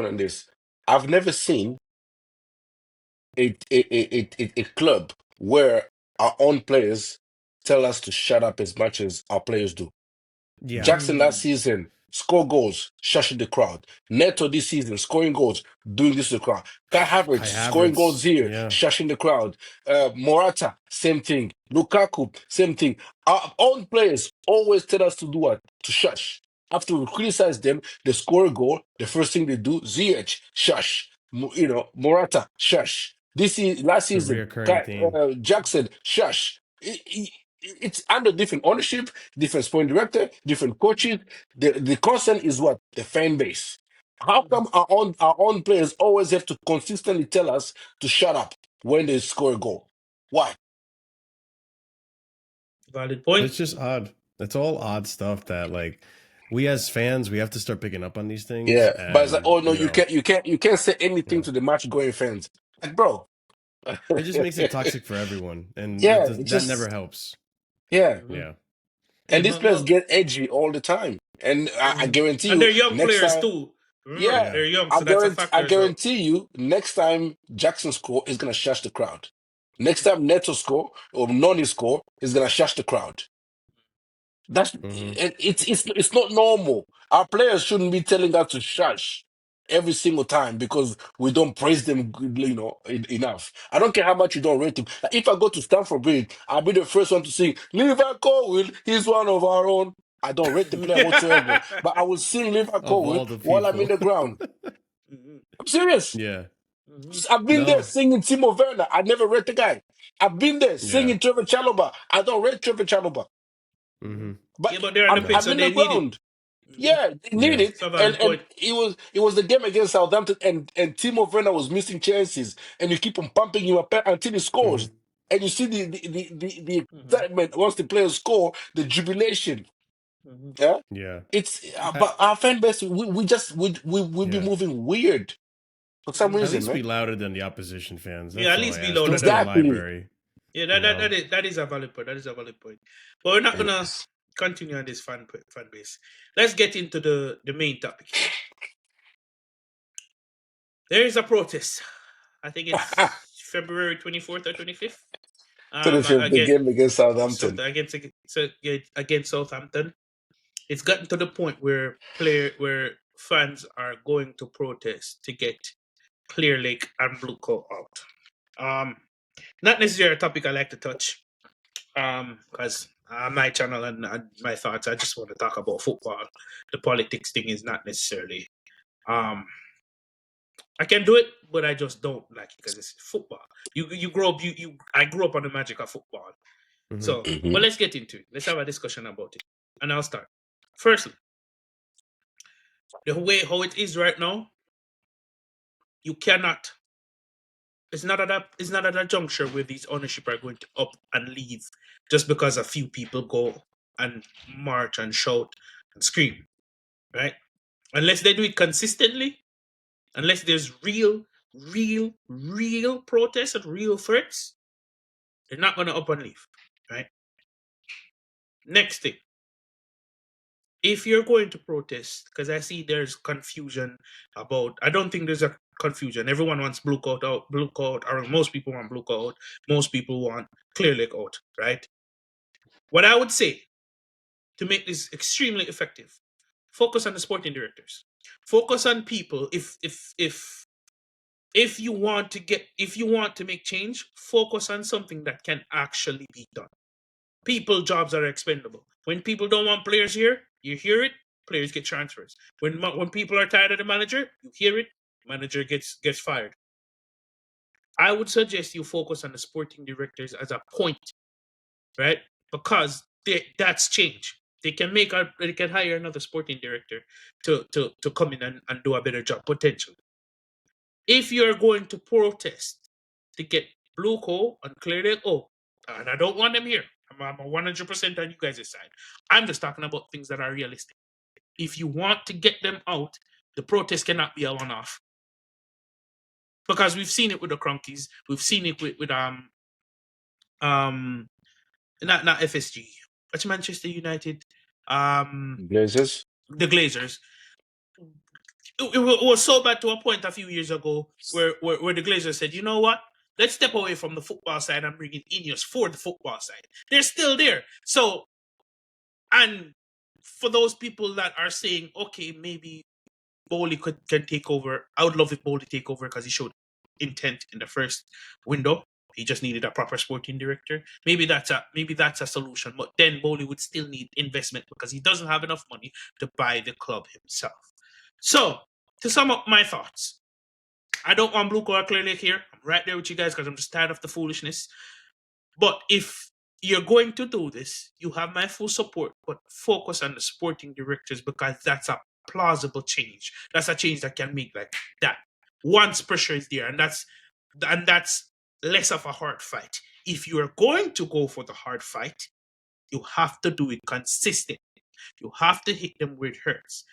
on this. I've never seen a club where our own players tell us to shut up as much as our players do. Yeah. Jackson last Mm. season, score goals, shushing the crowd. Neto this season, scoring goals, doing this to the crowd. Kai Havertz, Kai scoring goals Havertz. here, Yeah. shushing the crowd. Morata, same thing. Lukaku, same thing. Our own players always tell us to do what? To shush. After we criticize them, they score a goal. The first thing they do, ZH, shush. Morata, shush. Last It's a season, reoccurring theme. Jackson, shush. It's under different ownership, different sporting director, different coaches. The concern is what? The fan base. How come our own players always have to consistently tell us to shut up when they score a goal? Why? Valid point. It's just odd. It's all odd stuff that, like, we as fans, we have to start picking up on these things. Yeah, but it's like, And, oh no, you can't say anything yeah, to the match going fans. Like, bro. it just makes it toxic for everyone. And Yeah, it that never just helps. yeah. Mm-hmm. Yeah. Yeah, And these players get edgy all the time. And I mhm. guarantee And you, they're young next players time. too. Remember, Yeah, Yeah. they're young, I so that's a guarantee, I factor as well. guarantee you, next time Jackson score is gonna shush the crowd. Next time Neto score or Noni score is gonna shush the crowd. That's Mm-hmm. it's not normal. Our players shouldn't be telling us to shush every single time because we don't praise them, enough. I don't care how much you don't rate him. Like, if I go to Stamford Bridge, I'll be the first one to sing Liverpool. He's one of our own. I don't rate the player whatsoever, but I will sing Of Liverpool all the while I'm in people. the ground. Mhm, I'm serious. Yeah. mhm, I've been there No. singing Timo Werner. I never rate the guy. I've been there Yeah. singing Trevor Chalobah. I don't rate Trevor Chalobah, mhm. Mm-hmm. but Yeah, but they're on the I'm, pitch, No. I'm so in the they need it. ground. Mhm. Yeah, they need Yeah. it. It's a And valid and point. it was the game against Southampton, and Timo Werner was missing chances, and you keep on pumping him up until he Mm-hmm. scores. And you see the Mhm, excitement once the players score, the jubilation. mhm, Yeah, Yeah. Uh, but our fan base, we just we be yeah. moving weird for some At mhm. reason, least man. be louder than the opposition fans. Yeah, That's at all I least be ask. louder Don't than be a them. Exactly. library, Yeah, you know? that is a valid point. That is a valid point. But we're not gonna Yes. continue on this fan base. Let's get into the main topic here. There is a protest. I think it's February 24th or 25th. 25th, the Again, game against so Southampton. against Southampton. It's gotten to the point where fans are going to protest to get Clear Lake and Blue Coat out. Not necessarily a topic I like to touch. Because my channel and my thoughts, I just want to talk about football. The politics thing is not necessarily. Um, I can do it, but I just don't like it because it's football. You grow up. I grew up on the magic of football. Mm-hmm. So, but Hmm. let's get into it. Let's have a discussion about it, and I'll start. Firstly, the way how it is right now, you cannot. It's not at a juncture where these ownership are going to up and leave just because a few people go and march and shout and scream, right? Unless they do it consistently, unless there's real protests and real threats, they're not gonna up and leave, right? Next thing, if you're going to protest, because I see there's confusion about, I don't think there's a confusion. Everyone wants blue coat out, or most people want blue coat. Most people want clear lake out, right? What I would say to make this extremely effective, focus on the sporting directors. Focus on people. If you want to make change, focus on something that can actually be done. People jobs are expendable. When people don't want players here, you hear it, players get transfers. When people are tired of the manager, you hear it, manager gets fired. I would suggest you focus on the sporting directors as a point, right? Because that's change. They can hire another sporting director to come in and do a better job potentially. If you're going to protest to get blue coal and clear it, and I don't want them here. I'm 100% on you guys' side. I'm just talking about things that are realistic. If you want to get them out, the protest cannot be a one-off. Because we've seen it with the Cronkies. We've seen it with not FSG. What's Manchester United? Blazers. The Glazers. It was so bad to a point a few years ago where the Glazers said, you know what? Let's step away from the football side and bring in Ineos for the football side. They're still there. So, and for those people that are saying, okay, maybe Bowley can take over. I would love if Bowley take over because he showed intent in the first window. He just needed a proper sporting director. Maybe that's a solution. But then Bowley would still need investment because he doesn't have enough money to buy the club himself. So, to sum up my thoughts, I don't want blue collar Clear Lake here. I'm right there with you guys because I'm just tired of the foolishness. But if you're going to do this, you have my full support, but focus on the sporting directors because that's a plausible change. That's a change that can make like that once pressure is there, and that's less of a hard fight. If you are going to go for the hard fight, you have to do it consistently. You have to hit them where it hurts.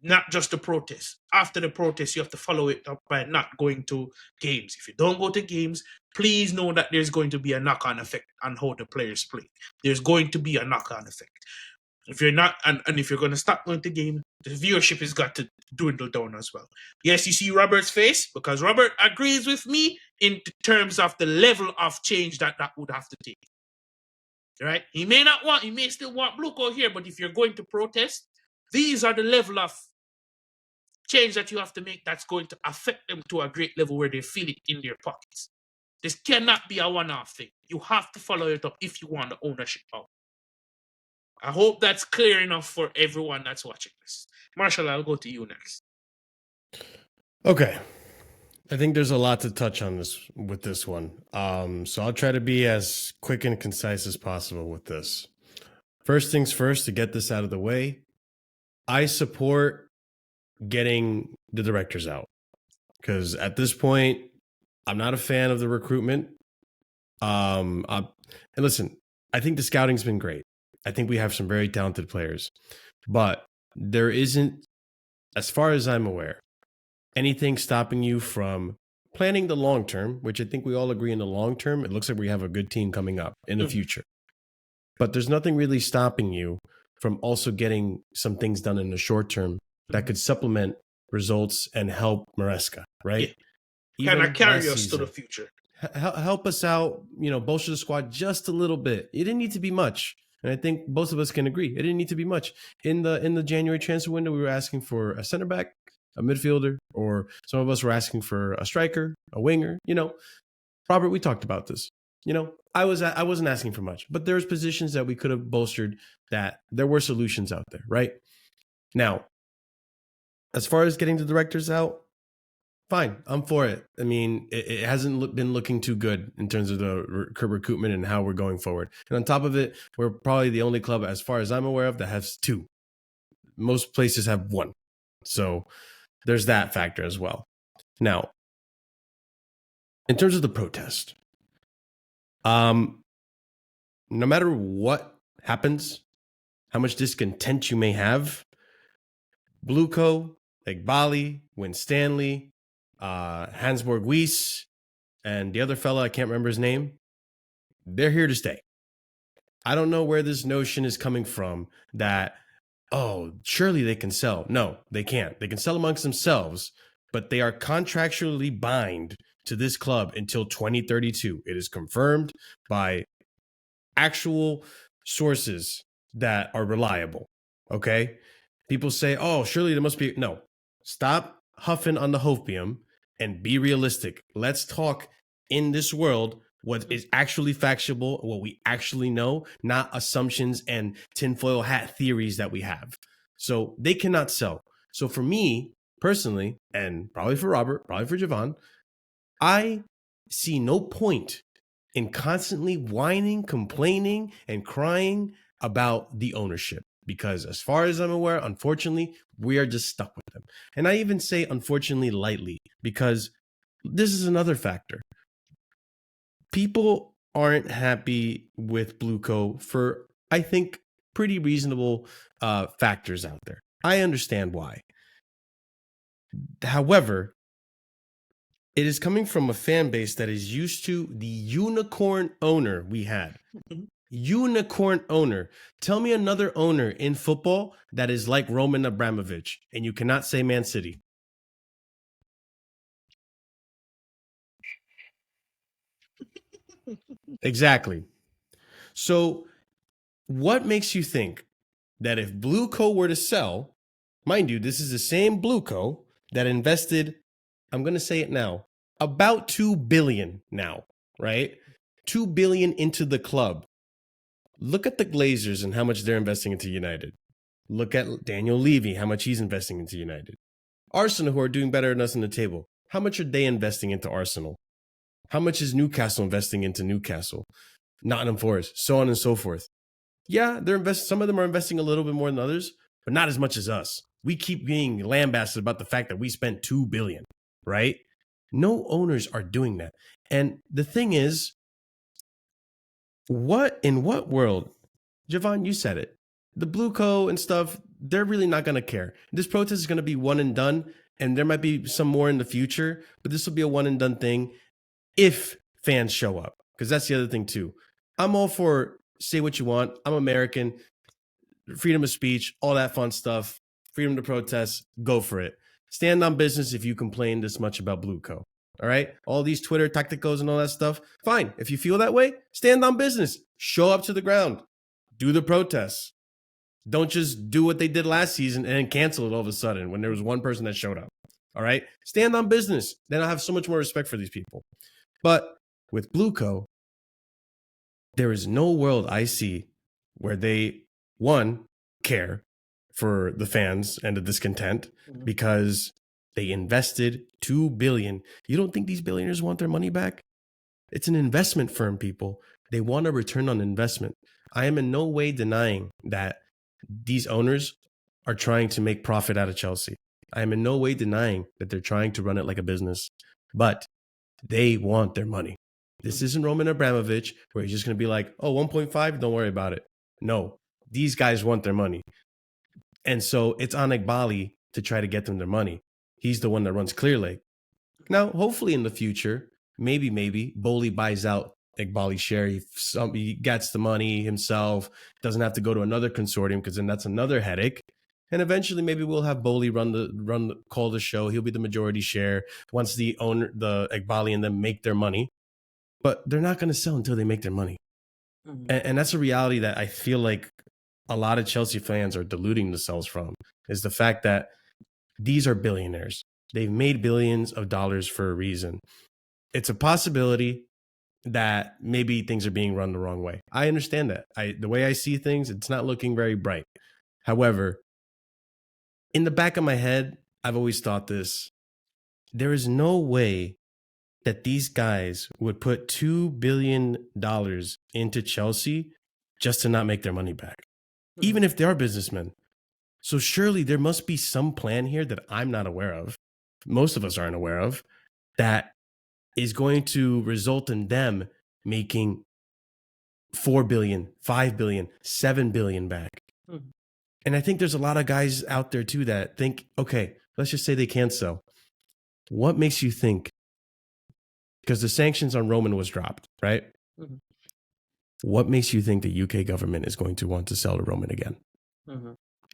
Not just the protest. After the protest, you have to follow it up by not going to games. If you don't go to games, please know that there's going to be a knock-on effect on how the players play. There's going to be a knock-on effect. If you're not, and if you're going to stop going to game, the viewership has got to dwindle down as well. Yes, you see Robert's face because Robert agrees with me in terms of the level of change that would have to take. Right? He may still want blue coat here, but if you're going to protest, these are the level of change that you have to make that's going to affect them to a great level where they feel it in their pockets. This cannot be a one-off thing. You have to follow it up if you want the ownership out. I hope that's clear enough for everyone that's watching this. Marshall, I'll go to you next. Okay. I think there's a lot to touch on with this one. So I'll try to be as quick and concise as possible with this. First things first, to get this out of the way, I support getting the directors out because at this point, I'm not a fan of the recruitment. And listen, I think the scouting's been great. I think we have some very talented players, but there isn't, as far as I'm aware, anything stopping you from planning the long term, which I think we all agree in the long term. It looks like we have a good team coming up in the future, but there's nothing really stopping you from also getting some things done in the short term that could supplement results and help Maresca, right? Yeah. Kind of carry us to the future. Help us out, bolster the squad just a little bit. It didn't need to be much. And I think both of us can agree. It didn't need to be much. In the January transfer window, we were asking for a center back, a midfielder, or some of us were asking for a striker, a winger. Robert, we talked about this. I wasn't asking for much, but there's positions that we could have bolstered that there were solutions out there, right? Now, as far as getting the directors out, fine, I'm for it. I mean, it hasn't been looking too good in terms of the recruitment and how we're going forward. And on top of it, we're probably the only club, as far as I'm aware of, that has 2. Most places have 1. So there's that factor as well. Now, in terms of the protest, no matter what happens, how much discontent you may have, Bluco, Egbali, Win Stanley, Hansborg Weiss, and the other fella, I can't remember his name, they're here to stay. I don't know where this notion is coming from that, surely they can sell. No, they can't. They can sell amongst themselves, but they are contractually bound to this club until 2032. It is confirmed by actual sources that are reliable. Okay? People say, oh, surely there must be. No. Stop huffing on the hopium and be realistic. Let's talk in this world what is actually factual, what we actually know, not assumptions and tinfoil hat theories that we have. So they cannot sell. So for me personally, and probably for Robert, probably for Javon, I see no point in constantly whining, complaining, and crying about the ownership. Because as far as I'm aware, unfortunately, we are just stuck with them. And I even say unfortunately lightly, because this is another factor. People aren't happy with Blueco for, I think, pretty reasonable factors out there. I understand why. However, it is coming from a fan base that is used to the unicorn owner we had. Unicorn owner. Tell me another owner in football that is like Roman Abramovich, and you cannot say Man City. Exactly. So, what makes you think that if Blueco were to sell, mind you, this is the same Blueco that invested, I'm going to say it now, about $2 billion now, right? $2 billion into the club. Look at the Glazers and how much they're investing into United. Look at Daniel Levy, how much he's investing into United. Arsenal, who are doing better than us in the table, how much are they investing into Arsenal? How much is Newcastle investing into Newcastle? Nottingham Forest, so on and so forth. Yeah, some of them are investing a little bit more than others, but not as much as us. We keep being lambasted about the fact that we spent $2 billion, right? No owners are doing that. And the thing is, in what world, Javon, you said it, the Blueco and stuff, they're really not going to care. This protest is going to be one and done, and there might be some more in the future, but this will be a one and done thing if fans show up, because that's the other thing too. I'm all for say what you want. I'm American, freedom of speech, all that fun stuff, freedom to protest, go for it. Stand on business if you complain this much about Blueco. All right? All these Twitter tacticos and all that stuff, fine. If you feel that way, stand on business. Show up to the ground. Do the protests. Don't just do what they did last season and then cancel it all of a sudden when there was one person that showed up. All right? Stand on business. Then I'll have so much more respect for these people. But with Blueco, there is no world I see where they, one, care for the fans and the discontent because they invested $2 billion. You don't think these billionaires want their money back? It's an investment firm, people. They want a return on investment. I am in no way denying that these owners are trying to make profit out of Chelsea. I am in no way denying that they're trying to run it like a business, but they want their money. This isn't Roman Abramovich where he's just going to be like, oh, 1.5, don't worry about it. No, these guys want their money. And so it's on Iqbali to try to get them their money. He's the one that runs Clearlake. Now, hopefully in the future, maybe Bowley buys out Iqbali's share. He gets the money himself, doesn't have to go to another consortium because then that's another headache. And eventually maybe we'll have Bowley call the show. He'll be the majority share once the Iqbali and them make their money. But they're not going to sell until they make their money. And that's a reality that I feel like a lot of Chelsea fans are deluding themselves from, is the fact that these are billionaires. They've made billions of dollars for a reason. It's a possibility that maybe things are being run the wrong way. I understand that. The way I see things, it's not looking very bright. However, in the back of my head, I've always thought this. There is no way that these guys would put $2 billion into Chelsea just to not make their money back, even if they are businessmen. So surely there must be some plan here that I'm not aware of, most of us aren't aware of, that is going to result in them making $4 billion, $5 billion, $7 billion back. And I think there's a lot of guys out there too that think, okay, let's just say they can't sell. What makes you think? Because the sanctions on Roman was dropped, right? What makes you think the UK government is going to want to sell to Roman again?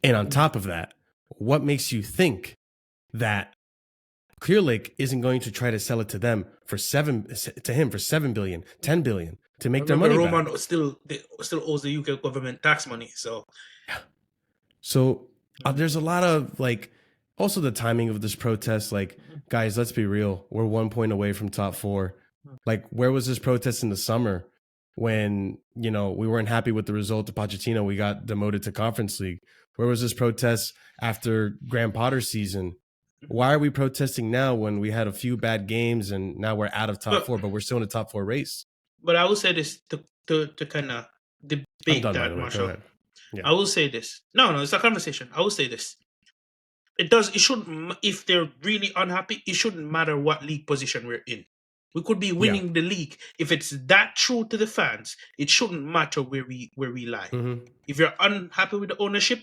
And on top of that, what makes you think that Clear Lake isn't going to try to sell it to them for 7 billion, 10 billion to make their Remember, money Roman back. still owes the UK government tax money. So So there's a lot of like, also the timing of this protest. Like, guys, let's be real. We're 1 point away from top 4. Like, where was this protest in the summer when, you know, we weren't happy with the result of Pochettino? We got demoted to Conference League. Where was this protest after Graham Potter's season? Why are we protesting now when we had a few bad games and now we're out of top 4, but we're still in a top 4 race? But I will say this to kind of I'm debate done, by that, the way. Go Marshall. ahead. Yeah. I will say this. No, it's a conversation. I will say this. It shouldn't, if they're really unhappy, it shouldn't matter what league position we're in. We could be winning the league. If it's that true to the fans, it shouldn't matter where we lie. Mm-hmm. If you're unhappy with the ownership,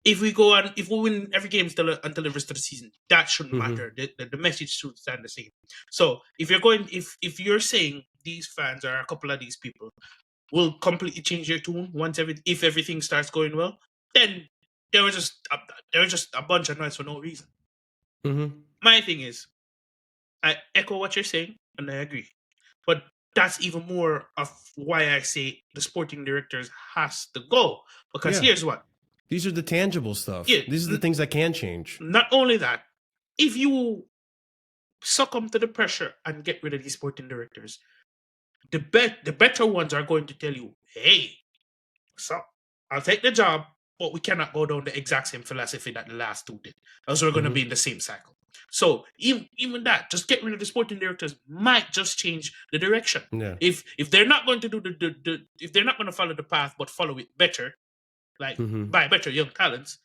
if we win every game until the rest of the season, that shouldn't matter. The message should stand the same. So if you're saying these fans or a couple of these people will completely change their tune if everything starts going well, then they were just a bunch of noise for no reason. Mm-hmm. My thing is, I echo what you're saying and I agree, but that's even more of why I say the sporting directors has to go, because here's what. These are the tangible stuff. Yeah, These are the things that can change. Not only that, if you succumb to the pressure and get rid of these sporting directors, the better ones are going to tell you, hey, so I'll take the job, but we cannot go down the exact same philosophy that the last two did, else we're going to be in the same cycle. So even that, just get rid of the sporting directors might just change the direction. Yeah. If they're not going to do if they're not going to follow the path but follow it better, like buy better young talents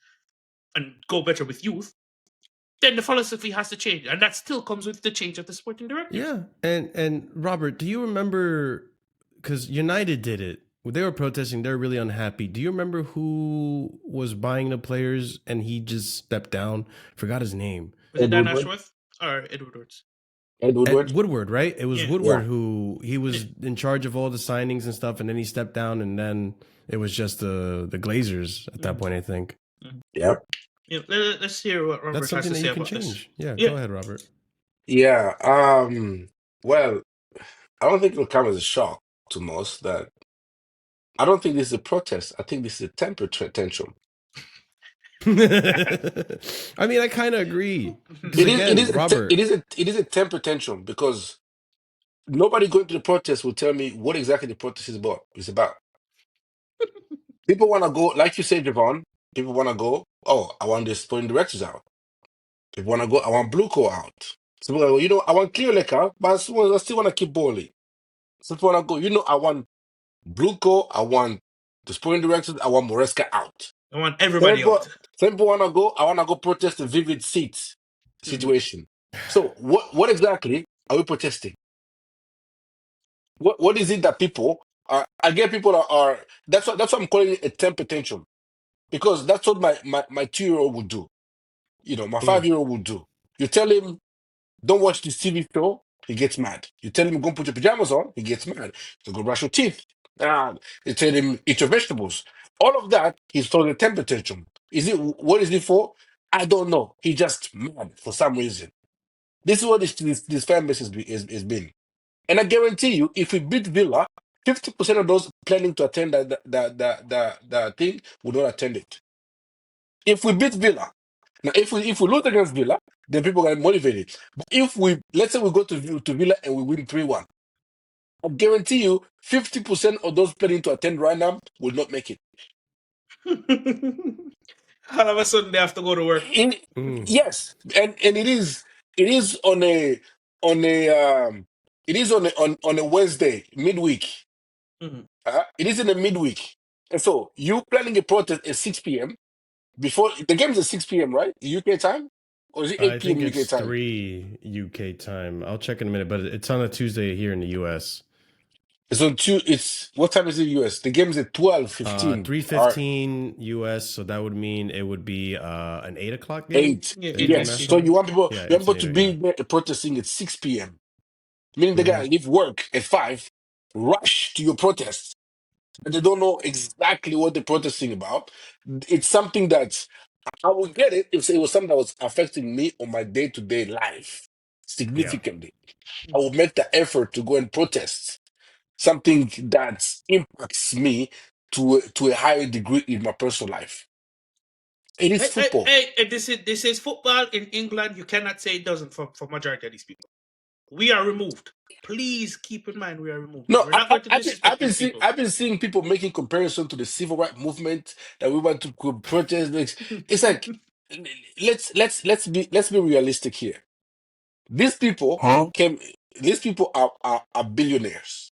and go better with youth, then the philosophy has to change, and that still comes with the change of the sporting director. Yeah, and Robert, do you remember? Because United did it. They were protesting. They're really unhappy. Do you remember who was buying the players and he just stepped down? Forgot his name. Was it Dan Ashworth or Ed Woodwards? Ed Woodward. Woodward, right? It was Yeah. Woodward who he was in charge of all the signings and stuff, and then he stepped down, and then it was just the Glazers at that point, I think. Yep. Yeah, let's hear what Robert That's has something to that say you can about this. change. Yeah, Yeah. go ahead, Robert. Yeah. Well, I don't think it'll come as a shock to most that I don't think this is a protest. I think this is a temper tantrum. I mean, I kind of agree. Robert. It is a temper tantrum because nobody going to the protest will tell me what exactly the protest is about. People want to go, like you said, Javon. People want to go. Oh, I want the sporting directors out. People want to go. I want Bluco out. Some people go, I want Clear Lake out, but I still want to keep Bowley. Some people want to go. I want Bluco. I want the sporting directors. I want Moresca out. I want everybody out. Some people want to go. I want to go protest the vivid seats situation. So what exactly are we protesting? What is it that people are? I get people are. That's what I'm calling it a temper tantrum, because that's what my 2-year-old would do. My 5-year-old would do. You tell him, don't watch this TV show, he gets mad. You tell him, go put your pajamas on, he gets mad. So go brush your teeth. You tell him, eat your vegetables. All of that, he's throwing a temper tantrum. What is it for? I don't know. He's just mad for some reason. This is what this fan base has been. And I guarantee you, if we beat Villa, 50% of those planning to attend the thing will not attend it. If we beat Villa, now if we lose against Villa, then people get motivated. But if let's say we go to Villa and we win 3-1, I guarantee you, 50% of those planning to attend right now will not make it. All of a sudden they have to go to work. Yes, and it is on a Wednesday midweek. It is in the midweek, and so you planning a protest at 6 p.m. before the game is at 6 p.m. right? UK time, or is it 8 p.m. I think UK it's time? 3 UK time. I'll check in a minute, but it's on a Tuesday here in the US. It's on It's what time is it US? The game is at 12:15. 3:15 US, so that would mean it would be an 8 o'clock game. 8. Yes. So you want people to be there protesting at 6 p.m. Meaning they gotta leave work at 5, rush to your protest, and they don't know exactly what they're protesting about. It's something that I would get it if it was something that was affecting me on my day-to-day life Yeah. significantly. I would make the effort to go and protest something that impacts me to a higher degree in my personal life. It is football. Hey, this is football in England. You cannot say it doesn't for majority of these people. We are removed. Please keep in mind we are removed. No, We're not going to I've disrespect been these seeing people. I've been seeing people making comparison to the civil rights movement that we want to protest. It's like let's be realistic here. These people came. These people are billionaires.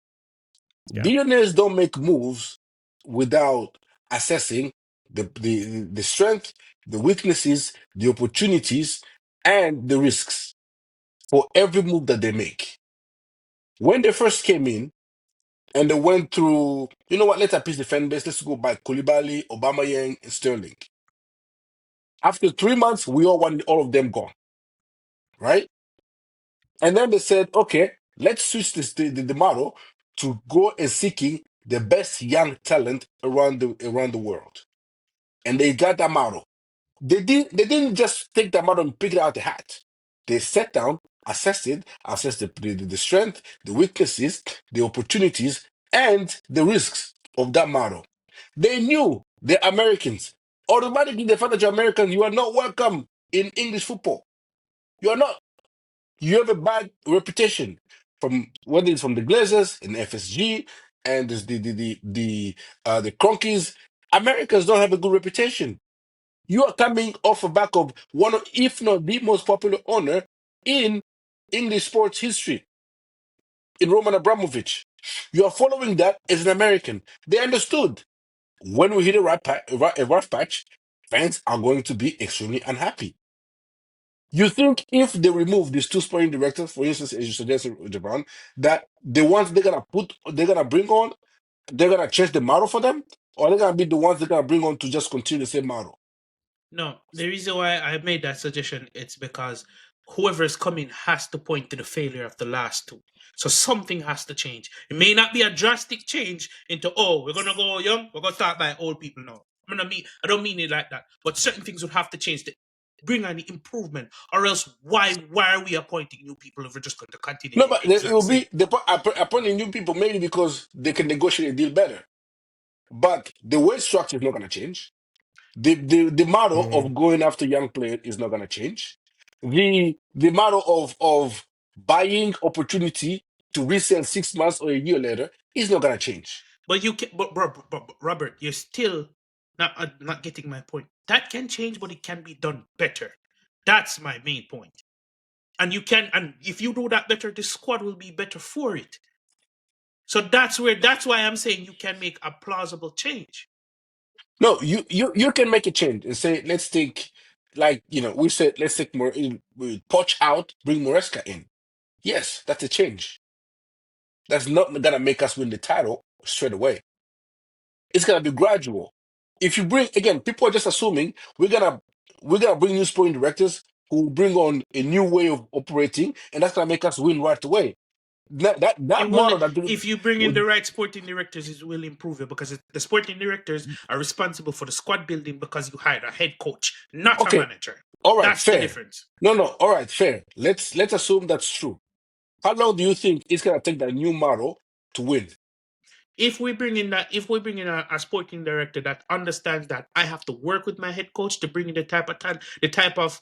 Yeah. Billionaires don't make moves without assessing the strength, the weaknesses, the opportunities, and the risks for every move that they make. When they first came in and they went through, you know what, let's appease the fan base, let's go by Koulibaly, Aubameyang, and Sterling. After 3 months, we all want all of them gone, right? And then they said, okay, let's switch the model to go and seeking the best young talent around the world. And they got that model. They didn't just take that model and pick it out the hat. They sat down, assessed it, assessed the strength, the weaknesses, the opportunities, and the risks of that model. They knew the Americans. Automatically, the fact that you're American, you are not welcome in English football. You are not. You have a bad reputation from whether it's from the Glazers and FSG and there's the Cronkies. Americans don't have a good reputation. You are coming off the back of one of, if not the most popular owner in English sports history, in Roman Abramovich. You are following that as an American. They understood when we hit a rough patch, fans are going to be extremely unhappy. You think if they remove these two sporting directors, for instance, as you suggested, Javon, that the ones they're gonna bring on, they're gonna change the model for them, or they're gonna be the ones they're gonna bring on to just continue the same model? No, the reason why I made that suggestion it's because whoever is coming has to point to the failure of the last two. So something has to change. It may not be a drastic change into we're gonna go young, we're gonna start by old people now. I don't mean it like that. But certain things would have to change to bring any improvement. Or else why are we appointing new people if we're just going to continue No, the but it exact will same? be appointing new people mainly because they can negotiate a deal better. But the wage structure is not gonna change. The model Mhm. of going after young players is not gonna change. The model of buying opportunity to resell 6 months or a year later is not gonna change. But you can, but Robert, you're still not getting my point. That can change, but it can be done better. That's my main point. And you can, and if you do that better, the squad will be better for it. So that's why I'm saying you can make a plausible change. No, you can make a change and say, let's take, like, we said, let's take more Poch out, bring Moresca in. Yes, that's a change. That's not gonna make us win the title straight away. It's gonna be gradual. If you bring, again, people are just assuming we're gonna bring new sporting directors who bring on a new way of operating, and that's gonna make us win right away. That It will, model that if you bring in the would right sporting directors, it will improve it because the sporting directors are responsible for the squad building because you hired a head coach, not a okay, manager. all right, That's the fair. difference. No, all right, fair. Let's assume that's true. How long do you think it's gonna take that new model to win? If we bring in a sporting director that understands that I have to work with my head coach to bring in the type of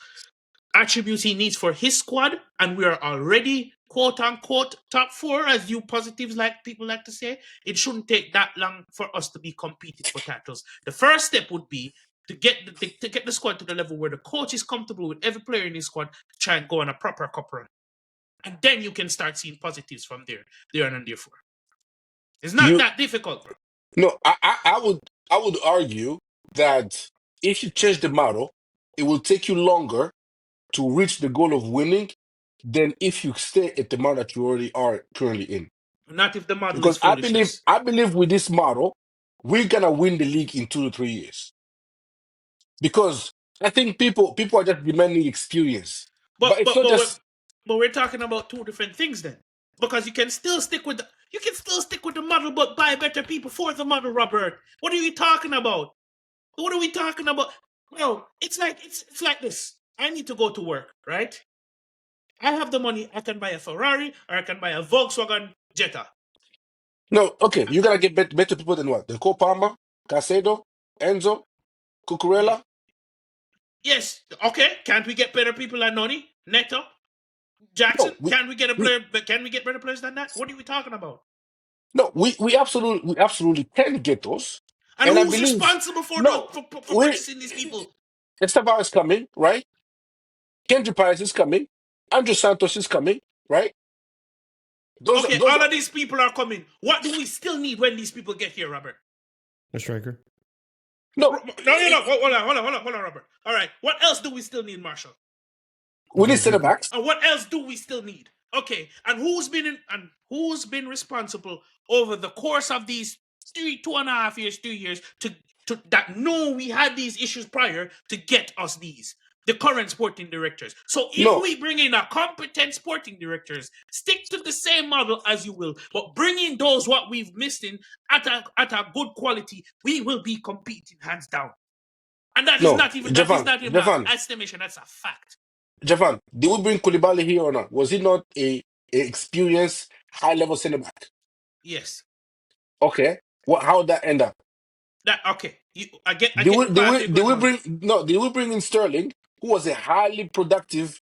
attributes he needs for his squad, and we are already quote unquote top four, as you positives like people like to say, it shouldn't take that long for us to be competing for titles. The first step would be to get the squad to the level where the coach is comfortable with every player in his squad to try and go on a proper cup run. And then you can start seeing positives from there and therefore. It's not You that difficult, bro. No, I would argue that if you change the model, it will take you longer to reach the goal of winning than if you stay at the model that you already are currently in. Not if the model is Because I believe foolishness. I believe with this model, we're gonna win the league in 2 to 3 years. Because I think people are just demanding experience. But But it's but not but we're, just but we're talking about two different things then, because you can still stick with the model, but buy better people for the model, Robert. What are you talking about? What are we talking about? Bro, it's like this. I need to go to work, right? I have the money. I can buy a Ferrari or I can buy a Volkswagen Jetta. No, okay, you gotta get better people than what? The Cole Palmer, Casedo, Enzo, Yeah. Cucurella? Yes. Okay. Can't we get better people than Noni? Neto? Jackson? No, we, Can we get a we player? Can we get better players than that? What are we talking about? no, we absolutely can get those. And And I who's believe responsible for those no, for we purchasing these people? Esteban is coming, right? Kendrick Paris is coming, Andrew Santos is coming, right? Okay, Those all are of these people are coming. What do we still need when these people get here, Robert? A striker. no. No. Hold on, Robert. All right. What else do we still need, Marshall? We need center Goalkeeper. backs. And what else do we still need? Okay, and who's been responsible over the course of these 2.5 years, 2 years to that know we had these issues prior to get us these? The current sporting directors. So if No, we bring in a competent sporting directors, stick to the same model as you will, but bring in those what we've missed in at a good quality, we will be competing hands down. And that is no. not even an Javon, estimation, that's a fact. Javon. Did we bring Koulibaly here or not? Was he not a experienced high level center back? Yes. Okay. What? How would that end up? That okay. I get the path you're Did going we on. bring no? Did we bring in Sterling, who was a highly productive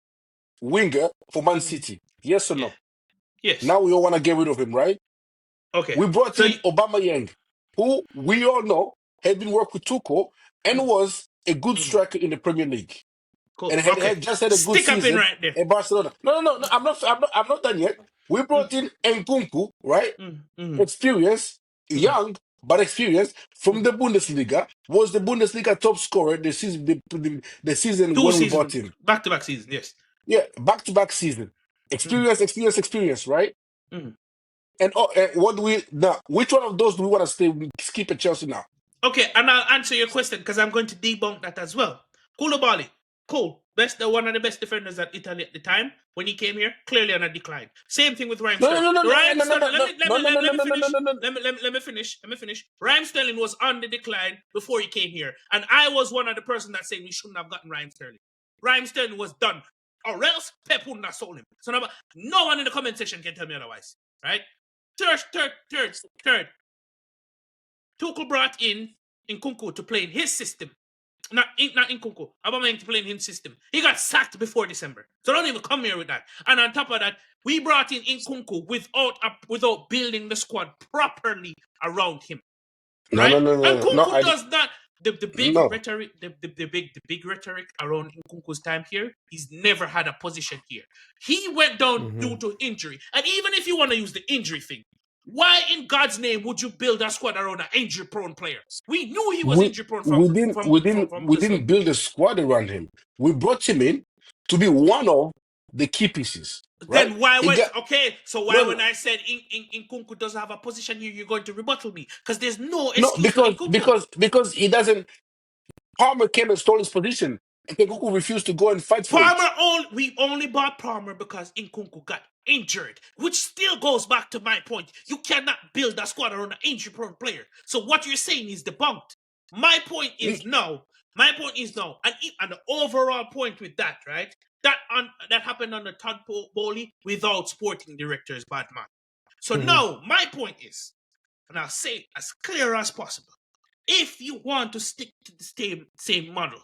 winger for Man City? Yes or Yeah. no? Yes. Now we all want to get rid of him, right? Okay. We brought So in Obama Yang, who we all know had been worked with Tuchel and was a good striker in the Premier League cool. and Okay. had just had a good Stick a pin season right there. at Barcelona. No. I'm not done yet. We brought in Nkunku, right? Experience, young but experienced from the Bundesliga. Was the Bundesliga top scorer the season the season Two when we bought seasons, him? back-to-back season. Yes. Yeah, back season. Experience, right? Mm. And what do we now? Which one of those do we want to stay skip at Chelsea now? Okay, and I'll answer your question because I'm going to debunk that as well. Koulibaly, cool. One of the best defenders at Italy at the time when he came here, clearly on a decline. Same thing with Raheem No, no, Sterling. no, no, no, Raheem no, no, Sterling. no, no, no, no, Let me no, no, no, finish. no, no. Let me finish. Raheem Sterling was on the decline before he came here, and I was one of the person that saying we shouldn't have gotten Raheem Sterling. Raheem Sterling was done, or else Pep wouldn't have sold him. So now, no one in the comment section can tell me otherwise, right? Third. Tuchel brought in Nkunku to play in his system. Not Nkunku. Aubameyang to play in his system. He got sacked before December. So don't even come here with that. And on top of that, we brought in Nkunku without building the squad properly around him. No, Right? no, no, And no, no. Nkunku does not the big No. rhetoric, the big rhetoric around Nkunku's time here, he's never had a position here. He went down due to injury. And even if you want to use the injury thing, why in God's name would you build a squad around an injury-prone player? We knew he was We injury-prone we from didn't from we from didn't from we the didn't start. build a squad around him. We brought him in to be one of the key pieces, right? Then why He when got no, I said Nkunku doesn't have a position here, you're going to rebuttal me? Because there's no no, excuse for Nkunku. because he doesn't. Palmer came and stole his position, and Kekuku refused to go and fight for it. We only bought Palmer because Nkunku got injured, which still goes back to my point. You cannot build a squad around an injury-prone player. So what you're saying is debunked. My point is no. And the overall point with that, right? That happened under Todd Bowley without sporting directors, bad man. So now my point is, and I'll say it as clear as possible. If you want to stick to the same model,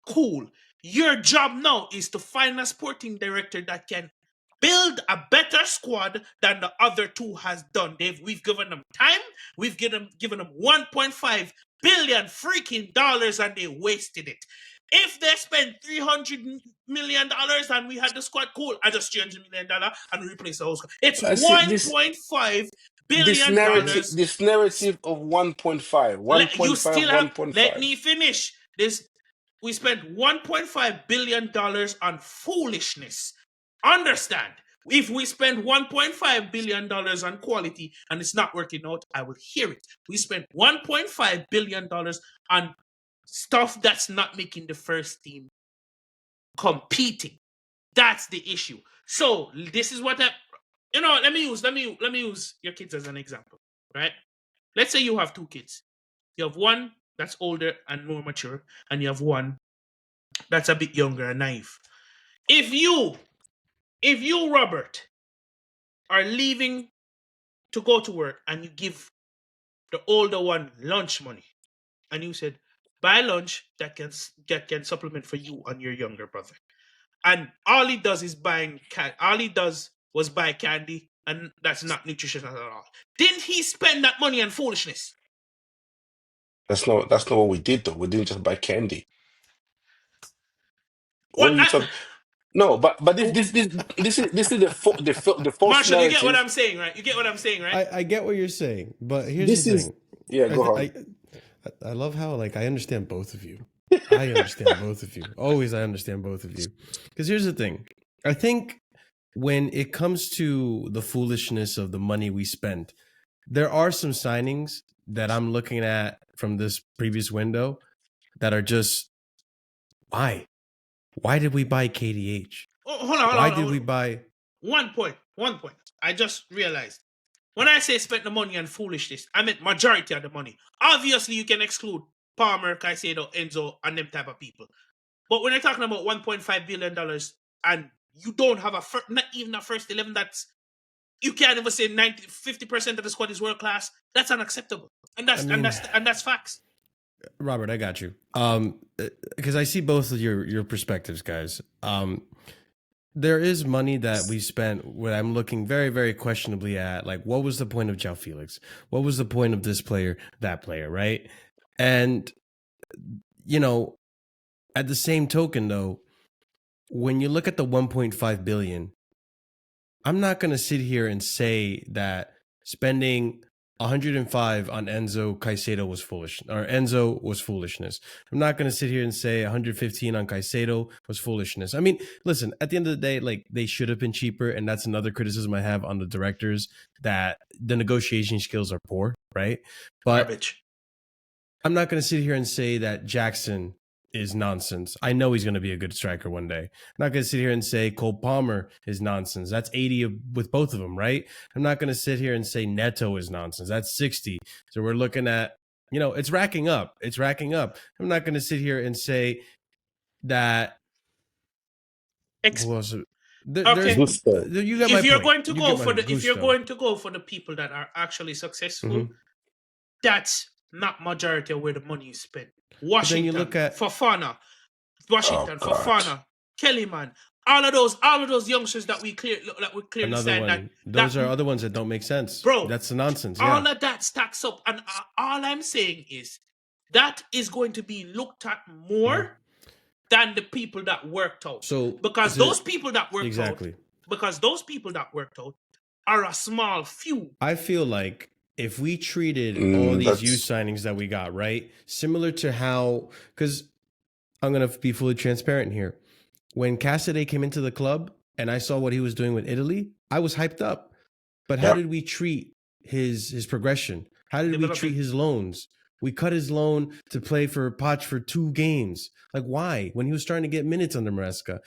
cool. Your job now is to find a sporting director that can build a better squad than the other two has done. We've given them time. We've given them 1.5 billion freaking dollars, and they wasted it. If they spent $300 million and we had the squad, cool. I just $300 million and replace the whole squad. It's See, $1.5 billion dollars. this narrative of 1.5, You 1.5, still have. Let 1.5. me finish this. We spent $1.5 billion on foolishness. Understand? If we spend $1.5 billion on quality and it's not working out, I will hear it. We spent $1.5 billion on stuff that's not making the first team competing. That's the issue. So this is what let me use your kids as an example, right? Let's say you have two kids. You have one that's older and more mature, and you have one that's a bit younger and naive. If you, Robert, are leaving to go to work and you give the older one lunch money, and you said, buy lunch that can supplement for you and your younger brother, and all he does is all he does was buy candy, and that's not nutrition at all. Didn't he spend that money on foolishness? That's not what we did though. We didn't just buy candy. What What? are you talking? No, but this is the false Marshall, you get what narrative. I'm saying, right? You get what I'm saying, right? I get what you're saying, but here's This the is thing. Yeah, go on. I love how like I understand both of you. I understand both of you. Always I understand both of you. Because here's the thing. I think when it comes to the foolishness of the money we spent, there are some signings that I'm looking at from this previous window that are just why? Why did we buy KDH? Oh, hold on. Why did we buy 1 point? 1 point. I just realized. When I say spent the money on foolishness, I meant majority of the money. Obviously, you can exclude Palmer, Caicedo, Enzo, and them type of people. But when you're talking about $1.5 billion and you don't have not even a first 11, that's, you can't even say 50% of the squad is world class. That's unacceptable, and that's facts. Robert, I got you. Because I see both of your perspectives, guys. There is money that we spent when I'm looking very, very questionably at, like, what was the point of João Felix? What was the point of this player, that player, right? And, you know, at the same token, though, when you look at the 1.5 billion, I'm not going to sit here and say that spending 105 on Enzo Caicedo was foolish, or Enzo was foolishness. I'm not going to sit here and say 115 on Caicedo was foolishness. I mean, listen, at the end of the day, like, they should have been cheaper, and that's another criticism I have on the directors, that the negotiation skills are poor, right? But garbage. I'm not going to sit here and say that Jackson is nonsense. I know he's going to be a good striker one day. I'm not going to sit here and say Cole Palmer is nonsense. That's 80 with both of them, right? I'm not going to sit here and say Neto is nonsense. That's 60. So we're looking at, it's racking up. It's racking up. I'm not going to sit here and say that. Who else? Okay. Gusto. You got my If you're point. going to go for the people that are actually successful, that's not majority of where the money is spent. Washington, you look at Fofana, Fofana, Kellyman, all of those youngsters that we clearly another one. Those are other ones that don't make sense, bro. That's the nonsense. All of that stacks up, and all I'm saying is that is going to be looked at more than the people that worked out. So because those people that worked out are a small few. I feel like if we treated all these youth signings that we got, right, similar to how, because I'm going to be fully transparent here. When Cassidy came into the club and I saw what he was doing with Italy, I was hyped up. But how did we treat his progression? How did we treat his loans? We cut his loan to play for Poch for 2 games. Like, why? When he was starting to get minutes under Maresca.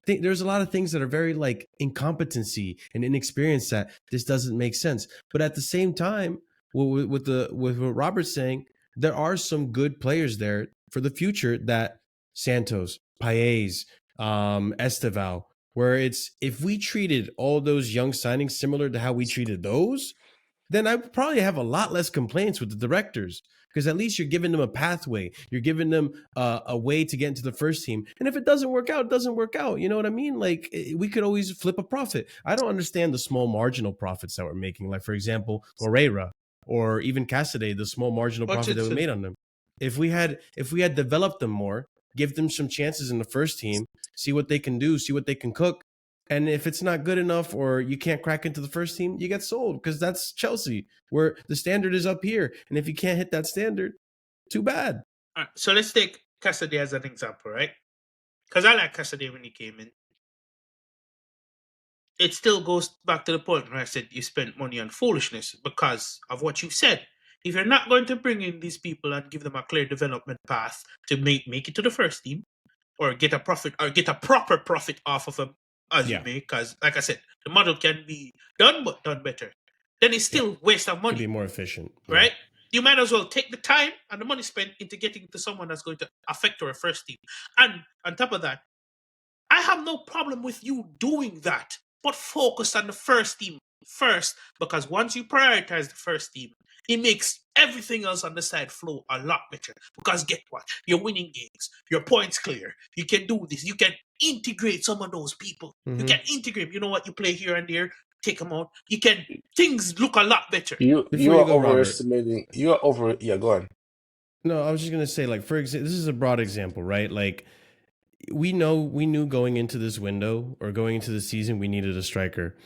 There's a lot of things that are very, like, incompetency and inexperience that this doesn't make sense. But at the same time, with what Robert's saying, there are some good players there for the future, that Santos, Paez, Esteval, where it's, if we treated all those young signings similar to how we treated those, then I would probably have a lot less complaints with the directors, because at least you're giving them a pathway. You're giving them a way to get into the first team. And if it doesn't work out, it doesn't work out. You know what I mean? Like, we could always flip a profit. I don't understand the small marginal profits that we're making. Like, for example, Moreira or even Cassidy, the small marginal profit that we made on them. If we had developed them more, give them some chances in the first team, see what they can do, see what they can cook. And if it's not good enough, or you can't crack into the first team, you get sold, because that's Chelsea, where the standard is up here. And if you can't hit that standard, too bad. All right, so let's take Cassidy as an example, right? Because I like Cassidy when he came in. It still goes back to the point where I said you spent money on foolishness because of what you said. If you're not going to bring in these people and give them a clear development path to make it to the first team, or get a profit, or get a proper profit off of them, as you may, because, like I said, the model can be done, but done better, then it's still waste of money. Be more efficient, right? You might as well take the time and the money spent into getting to someone that's going to affect our first team. And on top of that, I have no problem with you doing that, but focus on the first team first, because once you prioritize the first team, it makes everything else on the side flow a lot better. Because get what? You're winning games. Your points clear. You can do this. You can integrate some of those people. You can integrate. You know what? You play here and there. Take them out. You can. Things look a lot better. You Before you are go, Robert. overestimating. You are over. Yeah, go on. No, I was just gonna say, like, for example, this is a broad example, right? Like, we knew going into this window or going into the season, we needed a striker.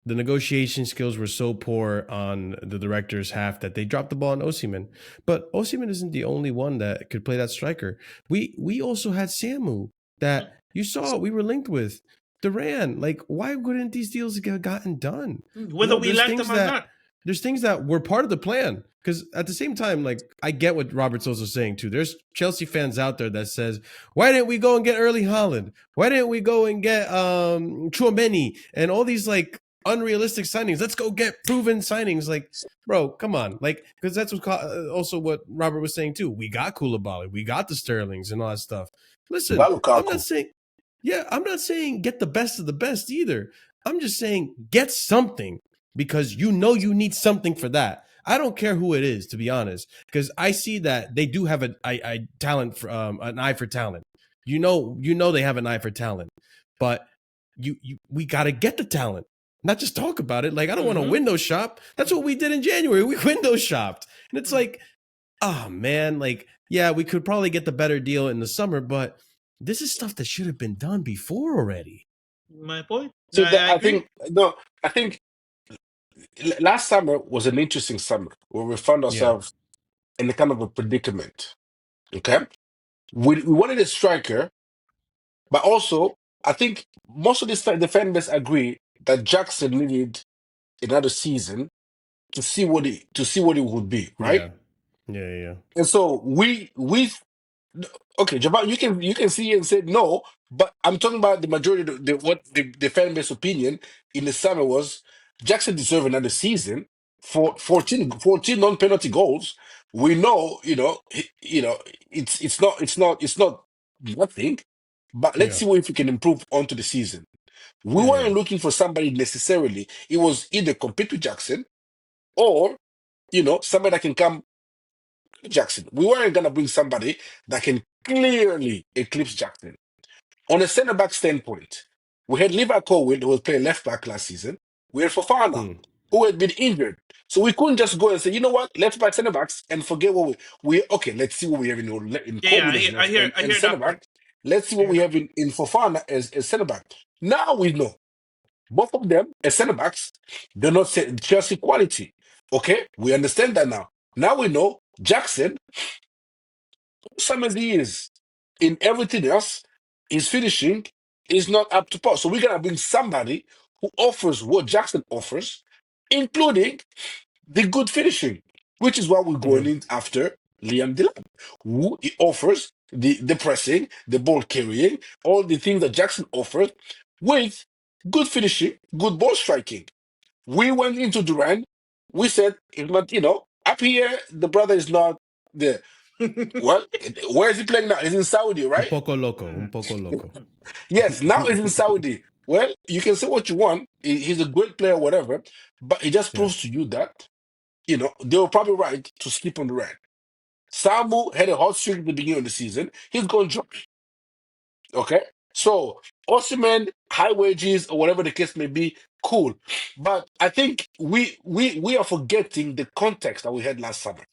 The negotiation skills were so poor on the director's half that they dropped the ball on Osimhen. But Osimhen isn't the only one that could play that striker. We also had Samu that you saw we were linked with. Duran, like, why wouldn't these deals get gotten done? Whether we like them or not. There's things that were part of the plan. Because at the same time, like, I get what Robert's also saying too. There's Chelsea fans out there that says, why didn't we go and get Erling Haaland? Why didn't we go and get Chouameni and all these like unrealistic signings? Let's go get proven signings. Like, bro, come on. Like, because that's also what Robert was saying too. We got Koulibaly, we got the Sterlings and all that stuff. Listen, Got I'm Lukaku. not saying get the best of the best either. I'm just saying get something, because you need something for that. I don't care who it is, to be honest, because I see that they do have a talent for an eye for talent. You know they have an eye for talent, but we got to get the talent, not just talk about it. Like, I don't want to window shop. That's what we did in January. We window shopped, and it's like, oh man, like, yeah, we could probably get the better deal in the summer, but this is stuff that should have been done before already. My point. So I agree. I think last summer was an interesting summer where we found Yeah. ourselves in a kind of a predicament. Okay, we wanted a striker, but also I think most of the fan base agree that Jackson needed another season to see what it would be, right? Yeah. And so we okay, Javon, you can see and say no, but I'm talking about the majority of what the fan base opinion in the summer was Jackson deserved another season for 14 non-penalty goals. We know, it's not nothing, but let's Yeah. see what if we can improve onto the season. We Yeah. weren't looking for somebody necessarily. It was either compete with Jackson or somebody that can come Jackson. We weren't gonna bring somebody that can clearly eclipse Jackson. On a centre back standpoint, we had Levi Colwill, who was playing left back last season. We had Fofana, who had been injured. So we couldn't just go and say, you know what, left back, centre backs, and forget what we okay, let's see what we have in Yeah, Colwill as I left hear and centre that point. back. Let's see I what hear we that. have in Fofana as centre back. Now we know both of them as centre backs, they're not Chelsea quality. Okay, we understand that now. Now we know Jackson, some as he is in everything else, his finishing is not up to par. So we're gonna bring somebody who offers what Jackson offers, including the good finishing, which is why we're going in after Liam Delap, who he offers the pressing, the ball carrying, all the things that Jackson offers with good finishing, good ball striking. We went into Duran. We said, if not, up here, the brother is not there. Well, where is he playing now? He's in Saudi, Un right? poco loco. Un poco loco. Yes, now he's in Saudi. Well, you can say what you want. He's a great player, whatever, but it just Yeah. proves to you that, they were probably right to skip on the red. Samu had a hot streak at the beginning of the season. He's going to drop. Okay? So, Osimhen, high wages, or whatever the case may be, cool. But I think we are forgetting the context that we had last summer,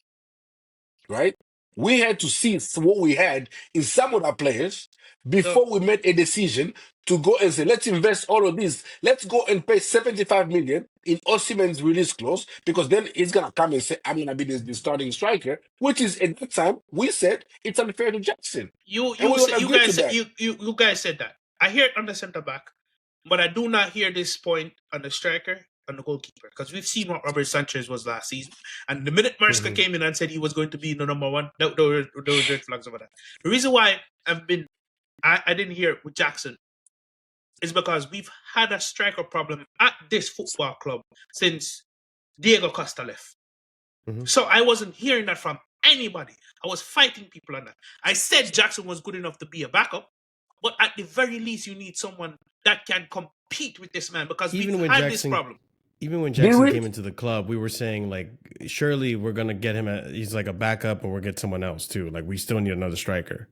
right? We had to see what we had in some of our players So before we made a decision to go and say, let's invest all of this. Let's go and pay 75 million in Osimhen's release clause, because then he's gonna come and say, I'm gonna be the starting striker, which is at that time we said it's unfair to Jackson. And we would agree to that. you guys said that. I hear it on the centre back, but I do not hear this point on the striker and the goalkeeper, because we've seen what Robert Sanchez was last season. And the minute Mariska came in and said he was going to be the number one, there was red flags over that. The reason why I didn't hear it with Jackson is because we've had a striker problem at this football club since Diego Costa left. So I wasn't hearing that from anybody. I was fighting people on that. I said Jackson was good enough to be a backup, but at the very least, you need someone that can compete with this man because we've had this problem. Even when Did Jackson we? came into the club, we were saying like, surely we're gonna get him. He's like a backup, or we'll get someone else too. Like we still need another striker.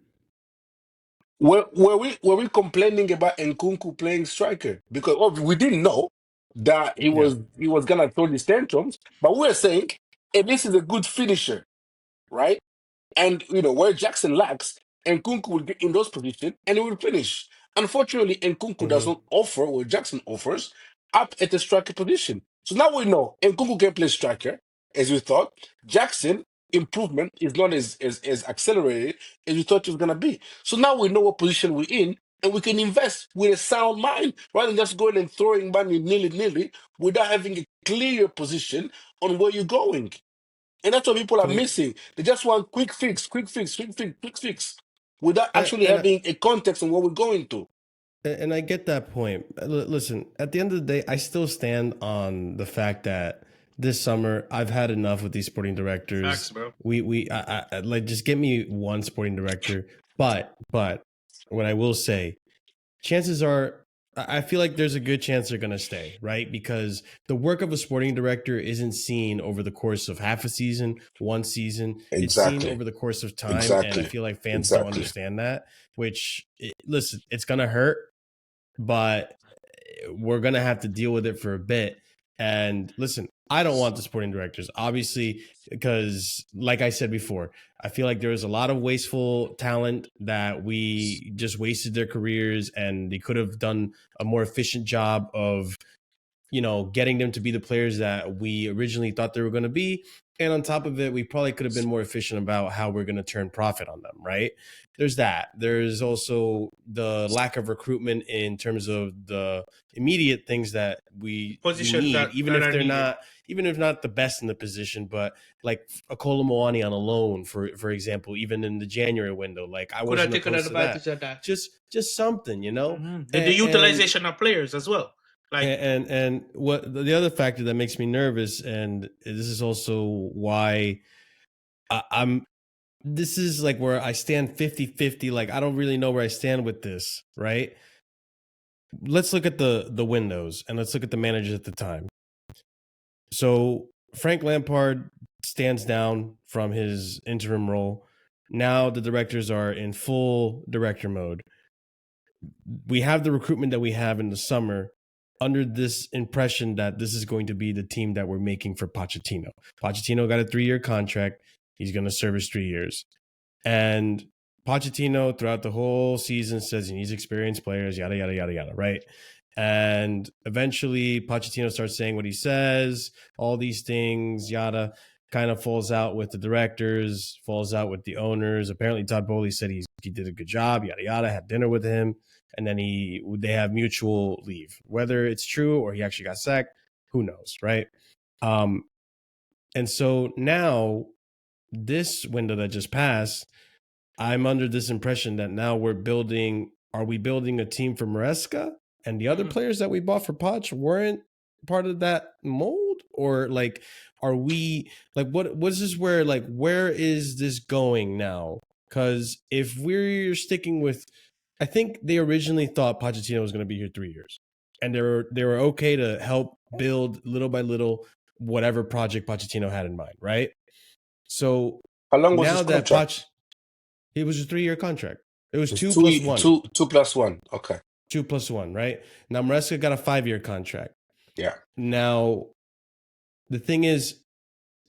Were we complaining about Nkunku playing striker because we didn't know that he was gonna throw these tantrums, but we're saying, if this is a good finisher, right? And where Jackson lacks, Nkunku will get in those positions and he will finish. Unfortunately, Nkunku does not offer what Jackson offers up at the striker position. So now we know Nkunku can play striker, as we thought. Jackson improvement is not as accelerated as we thought it was gonna be. So now we know what position we're in, and we can invest with a sound mind rather than just going and throwing money nilly without having a clear position on where you're going. And that's what people are missing. They just want quick fix, quick fix, quick fix, quick fix, without actually having a context on what we're going to. And I get that point. Listen, at the end of the day, I still stand on the fact that this summer I've had enough with these sporting directors. Facts, bro. I like, just get me one sporting director. But what I will say, chances are, I feel like there's a good chance they're going to stay, right? Because the work of a sporting director isn't seen over the course of half a season, one season. Exactly. It's seen over the course of time. Exactly. And I feel like fans don't understand that, which, listen, it's going to hurt, but we're going to have to deal with it for a bit. And listen, I don't want the sporting directors, obviously, because like I said before, I feel like there was a lot of wasteful talent that we just wasted their careers, and they could have done a more efficient job of, getting them to be the players that we originally thought they were going to be. And on top of it, we probably could have been more efficient about how we're going to turn profit on them, right? There's that. There's also the lack of recruitment in terms of the immediate things that we need, even if not the best in the position, but like a Kolomoani on a loan, for example, even in the January window. Like I wasn't opposed to that. Just something, And the utilization of players as well. Like, and what the other factor that makes me nervous, and this is also why this is like where I stand 50-50. Like, I don't really know where I stand with this, right? Let's look at the windows, and let's look at the managers at the time. So Frank Lampard stands down from his interim role. Now the directors are in full director mode. We have the recruitment that we have in the summer under this impression that this is going to be the team that we're making for Pochettino. Pochettino got a 3-year contract. He's going to service 3 years. And Pochettino throughout the whole season says he needs experienced players, yada, yada, yada, yada, right? And eventually Pochettino starts saying what he says, all these things, yada, kind of falls out with the directors, falls out with the owners. Apparently Todd Bowley said he did a good job, yada, yada, had dinner with him. And then they have mutual leave. Whether it's true or he actually got sacked, who knows, right? And so now, this window that just passed, I'm under this impression that now are we building a team for Maresca? And the other players that we bought for Poch weren't part of that mold? Or like, are we, like, what's this where is this going now? Because if we're sticking with, I think they originally thought Pochettino was going to be here 3 years, and they were okay to help build little by little whatever project Pochettino had in mind, right? So how long was his contract? It was a 3-year contract. It was 2 plus 1. 2 plus 1. Okay. 2 plus 1, right? Now Maresca got a 5-year contract. Yeah. Now, the thing is,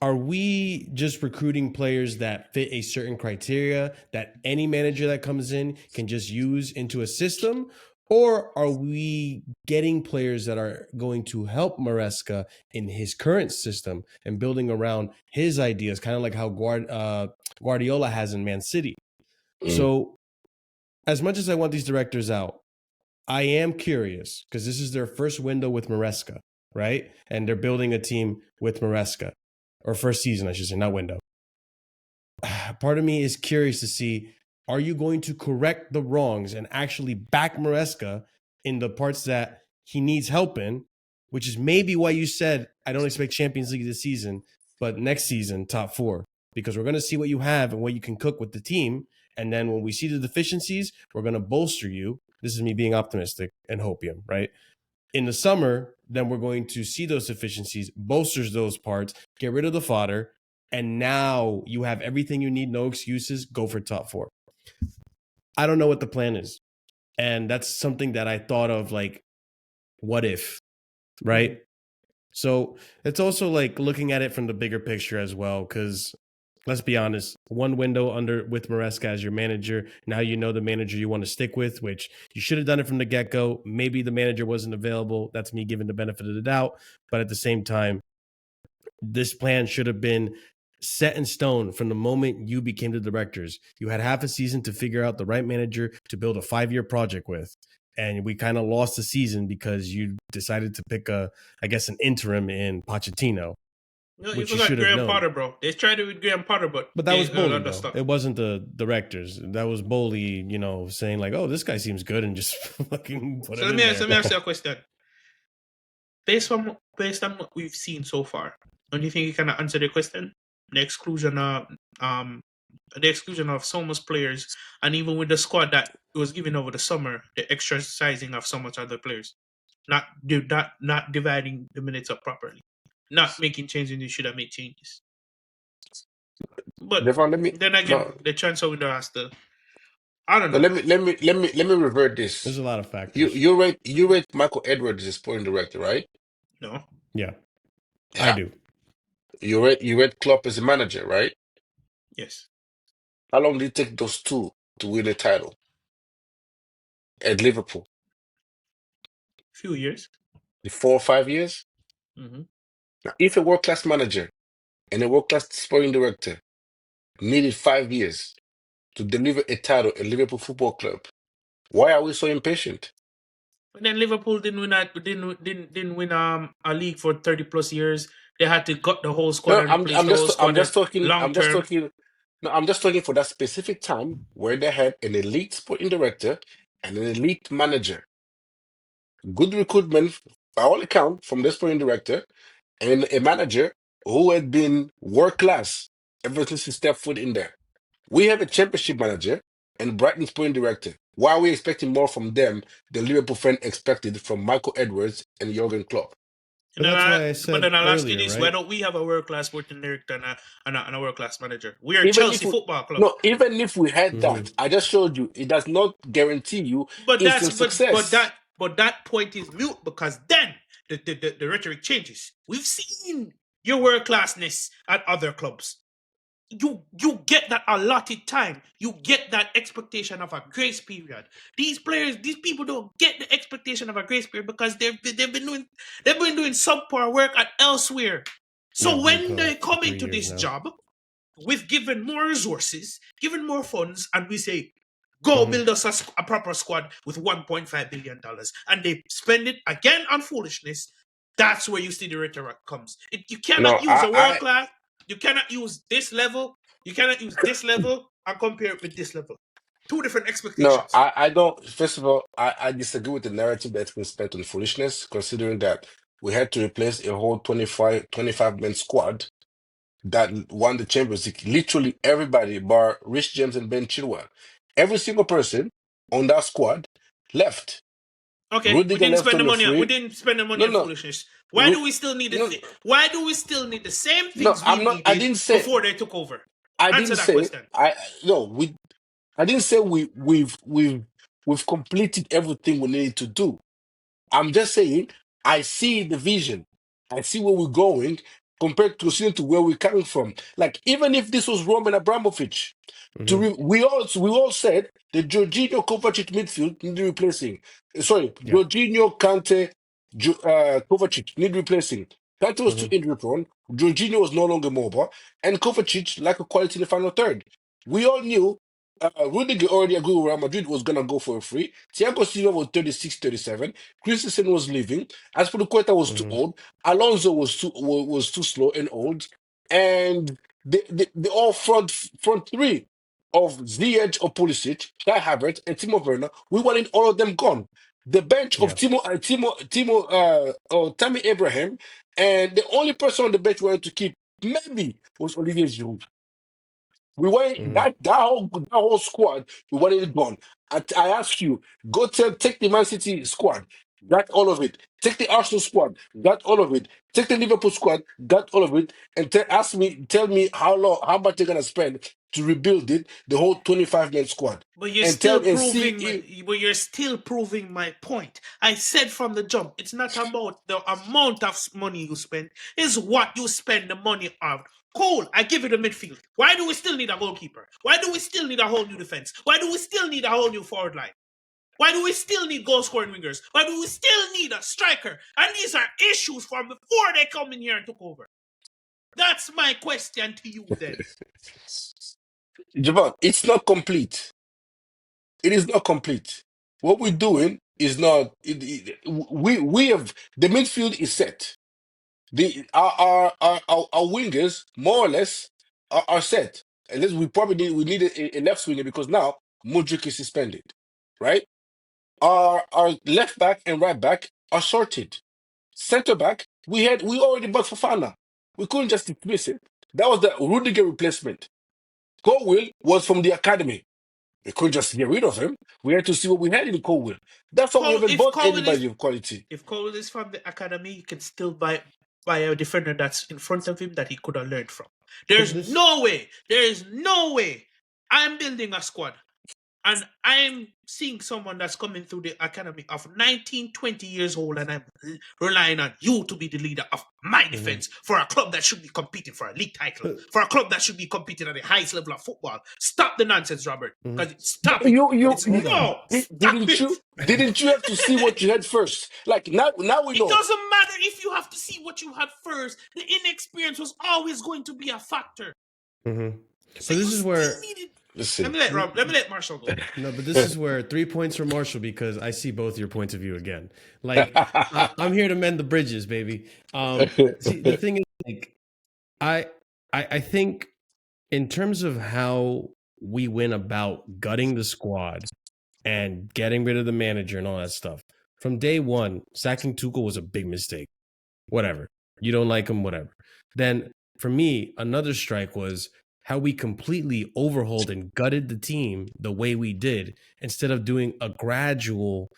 are we just recruiting players that fit a certain criteria that any manager that comes in can just use into a system? Or are we getting players that are going to help Maresca in his current system and building around his ideas, kind of like how Guardiola has in Man City? So as much as I want these directors out, I am curious because this is their first window with Maresca, right? And they're building a team with Maresca. Or first season, I should say, not window. Part of me is curious to see, are you going to correct the wrongs and actually back Maresca in the parts that he needs help in, which is maybe why you said, I don't expect Champions League this season. but next season, top 4, because we're going to see what you have and what you can cook with the team. And then when we see the deficiencies, we're going to bolster you. This is me being optimistic and hopium, right? In the summer, then we're going to see those deficiencies, bolsters those parts, get rid of the fodder, and now you have everything you need, no excuses, go for top 4. I don't know what the plan is. And that's something that I thought of, like, what if, right? So it's also like looking at it from the bigger picture as well, because let's be honest, one window under with Maresca as your manager. Now you know the manager you want to stick with, which you should have done it from the get-go. Maybe the manager wasn't available. That's me giving the benefit of the doubt. But at the same time, this plan should have been set in stone from the moment you became the directors. You had half a season to figure out the right manager to build a 5-year project with. And we kind of lost the season because you decided to pick an interim in Pochettino. No, Which you you forgot should have Graham known. Potter, bro. They tried it with Graham Potter, but But that they was got a lot Bowley, of though. stuff. It wasn't the directors. That was Bowley, saying like, "Oh, this guy seems good," and just fucking put So it let in me there. ask you a question. Based on what we've seen so far, don't you think you can answer the question? The exclusion of so much players, and even with the squad that was given over the summer, the exercising of so much other players, not dividing the minutes up properly, not making changes you should have made changes. But Devon, let me then again, no, the transfer window has to. I don't no, know. let me revert There's this. a lot of You factors. you rate Michael Edwards as sporting director, right? No. Yeah, I Yeah. do. You rate Klopp as a manager, right? Yes. How long did it take those two to win a title at Liverpool? Few years. 4 or 5 years? Mm-hmm. Now, if a world-class manager and a world-class sporting director needed 5 years to deliver a title at Liverpool Football Club, why are we so impatient? But then Liverpool didn't win a league for 30 plus years. They had to gut the whole squad No, and I'm replace I'm the whole just I'm squad just talking long I'm just term. talking no, I'm just talking for that specific time where they had an elite sporting director and an elite manager. Good recruitment, by all accounts, from the sporting director and a manager who had been world class ever since he stepped foot in there. We have a championship manager and Brighton sporting director. Why are we expecting more from them than Liverpool fan expected from Michael Edwards and Jurgen Klopp? And But then that's why I said I'll ask you earlier, this: why right? don't we have a world class sporting director and a world class manager? We are Even if Chelsea we Football Club. no, even if we had Mm-hmm. that, I just showed you it does not guarantee you But instant success. that point is mute because then the rhetoric changes. We've seen your world classness at other clubs. You get that allotted time. You get that expectation of a grace period. These people don't get the expectation of a grace period because they've been doing subpar work at elsewhere. Yeah, So blue when pill they for come 3 into years this now. job with given more resources, given more funds, and we say, go Mhm. build us a proper squad with $1.5 billion, and they spend it again on foolishness, that's where you see the rhetoric comes. You No, cannot use a world I class, you cannot use this level, and compare it with this level. Two different no, expectations. I don't. First of all, I disagree with the narrative that's been spent on foolishness, considering that we had to replace a whole 25 man squad that won the Champions League. Literally everybody, bar Rich James and Ben Chilwell. Every single person on that squad left. Okay, Rudiger left on the we free. didn't spend the money No, on no, foolishness. Why Ru- do we still need no, why do we still need the same no. things we I'm not. I needed didn't say. before they took over? I Answer didn't that say. question. I no. I didn't say we've completed everything we needed to do. I'm just saying I see the vision. I see where we're going compared to where we're coming from. Like even if this was Roman Abramovich, Mhm. we all said the Jorginho Kovacic midfield need replacing. Sorry, Yeah. Jorginho Kante Kovacic need replacing. Kante was too Mhm. injury prone. Jorginho was no longer mobile, and Kovacic lack of quality in the final third. We all knew. Rudiger already agreed with Real Madrid was gonna go for a free. Thiago Silva was 36, 37. Christensen was leaving. Aspilicueta was too Mhm. old. Alonso was too slow and old. And the all front three of Ziyech or Pulisic, Kai Havertz, and Timo Werner, we wanted all of them gone. The bench of Yeah. Tammy Abraham, and the only person on the bench we wanted to keep maybe was Olivier Giroud. We wanted Mhm. that whole squad. We wanted it gone. I ask you, take the Man City squad, got all of it. Take the Arsenal squad, got all of it. Take the Liverpool squad, got all of it. And tell me how much they're gonna spend to rebuild it, the whole 25-man squad. But you're And still tell and see proving if but you're still proving my point. I said from the jump, it's not about the amount of money you spend, it's what you spend the money on. Cool, I give it a midfield. Why do we still need a goalkeeper? Why do we still need a whole new defense? Why do we still need a whole new forward line? Why do we still need goal scoring wingers? Why do we still need a striker? And these are issues from before they come in here and took over. That's my question to you then. Javon, it's not complete. It is not complete. What we're doing is not. We have the midfield is set. Our wingers more or less are set. Unless we need a left winger because now Mudryk is suspended, right? Our left back and right back are sorted. Center back we already bought Fafana. We couldn't just dismiss it. That was the Rudiger replacement. Colwill was from the academy. We couldn't just get rid of him. We had to see what we had in Colwill. That's why we haven't If bought Cole is anybody of quality. if Cole is from the academy, you can still buy a defender that's in front of him that he could have learned from. But There's this, no way. There is no way. I'm building a squad. And I'm seeing someone that's coming through the academy of 19, 20 years old, and I'm relying on you to be the leader of my defense for a club that should be competing for a league title, but, for a club that should be competing at the highest level of football. Stop the nonsense, Robert. Mhm. Because stop it. You, It's you hold on. no, stop didn't it. you have to see what you had first? Like now we It know. doesn't matter if you have to see what you had first. The inexperience was always going to be a factor. Mhm. So But you this is still where needed. Listen, Let me let Marshall go. no, but this is where 3 points for Marshall because I see both your points of view again. Like I'm here to mend the bridges, baby. See, the thing is, like, I, I think in terms of how we went about gutting the squad and getting rid of the manager and all that stuff from day one, sacking Tuchel was a big mistake. Whatever, you don't like him, whatever. Then for me, another strike was how we completely overhauled and gutted the team the way we did instead of doing a gradual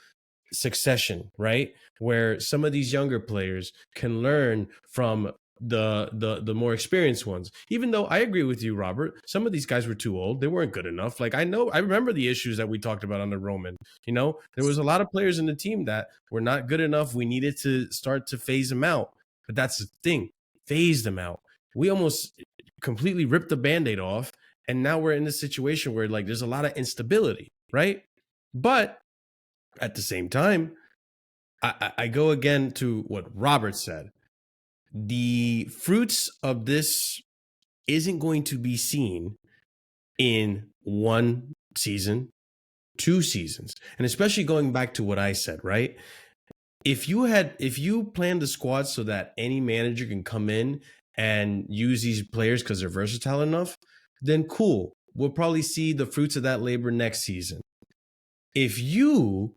succession, right? Where some of these younger players can learn from the more experienced ones. Even though I agree with you, Robert, some of these guys were too old. They weren't good enough. Like I remember the issues that we talked about under Roman. You know, there was a lot of players in the team that were not good enough. We needed to start to phase them out. But that's the thing. Phase them out. We almost completely ripped the band-aid off. And now we're in this situation where like there's a lot of instability, right? But at the same time, I go again to what Robert said. The fruits of this isn't going to be seen in one season, 2 seasons. And especially going back to what I said, right? If you planned the squad so that any manager can come in and use these players because they're versatile enough, then cool. We'll probably see the fruits of that labor next season. If you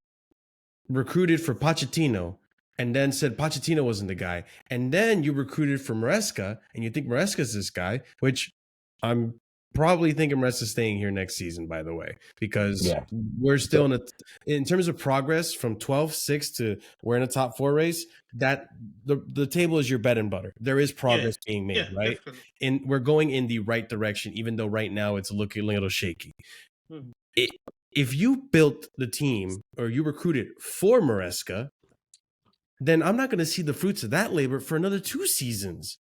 recruited for Pochettino and then said Pochettino wasn't the guy, and then you recruited for Maresca and you think Maresca's this guy, which I'm probably thinking Maresca's staying here next season, by the way, because Yeah. we're still in terms of progress from 12-6 to we're in a top 4 race, that the table is your bread and butter. There is progress being made, right? Definitely. And we're going in the right direction, even though right now it's looking a little shaky. Mhm. If you built the team or you recruited for Maresca, then I'm not going to see the fruits of that labor for another 2 seasons.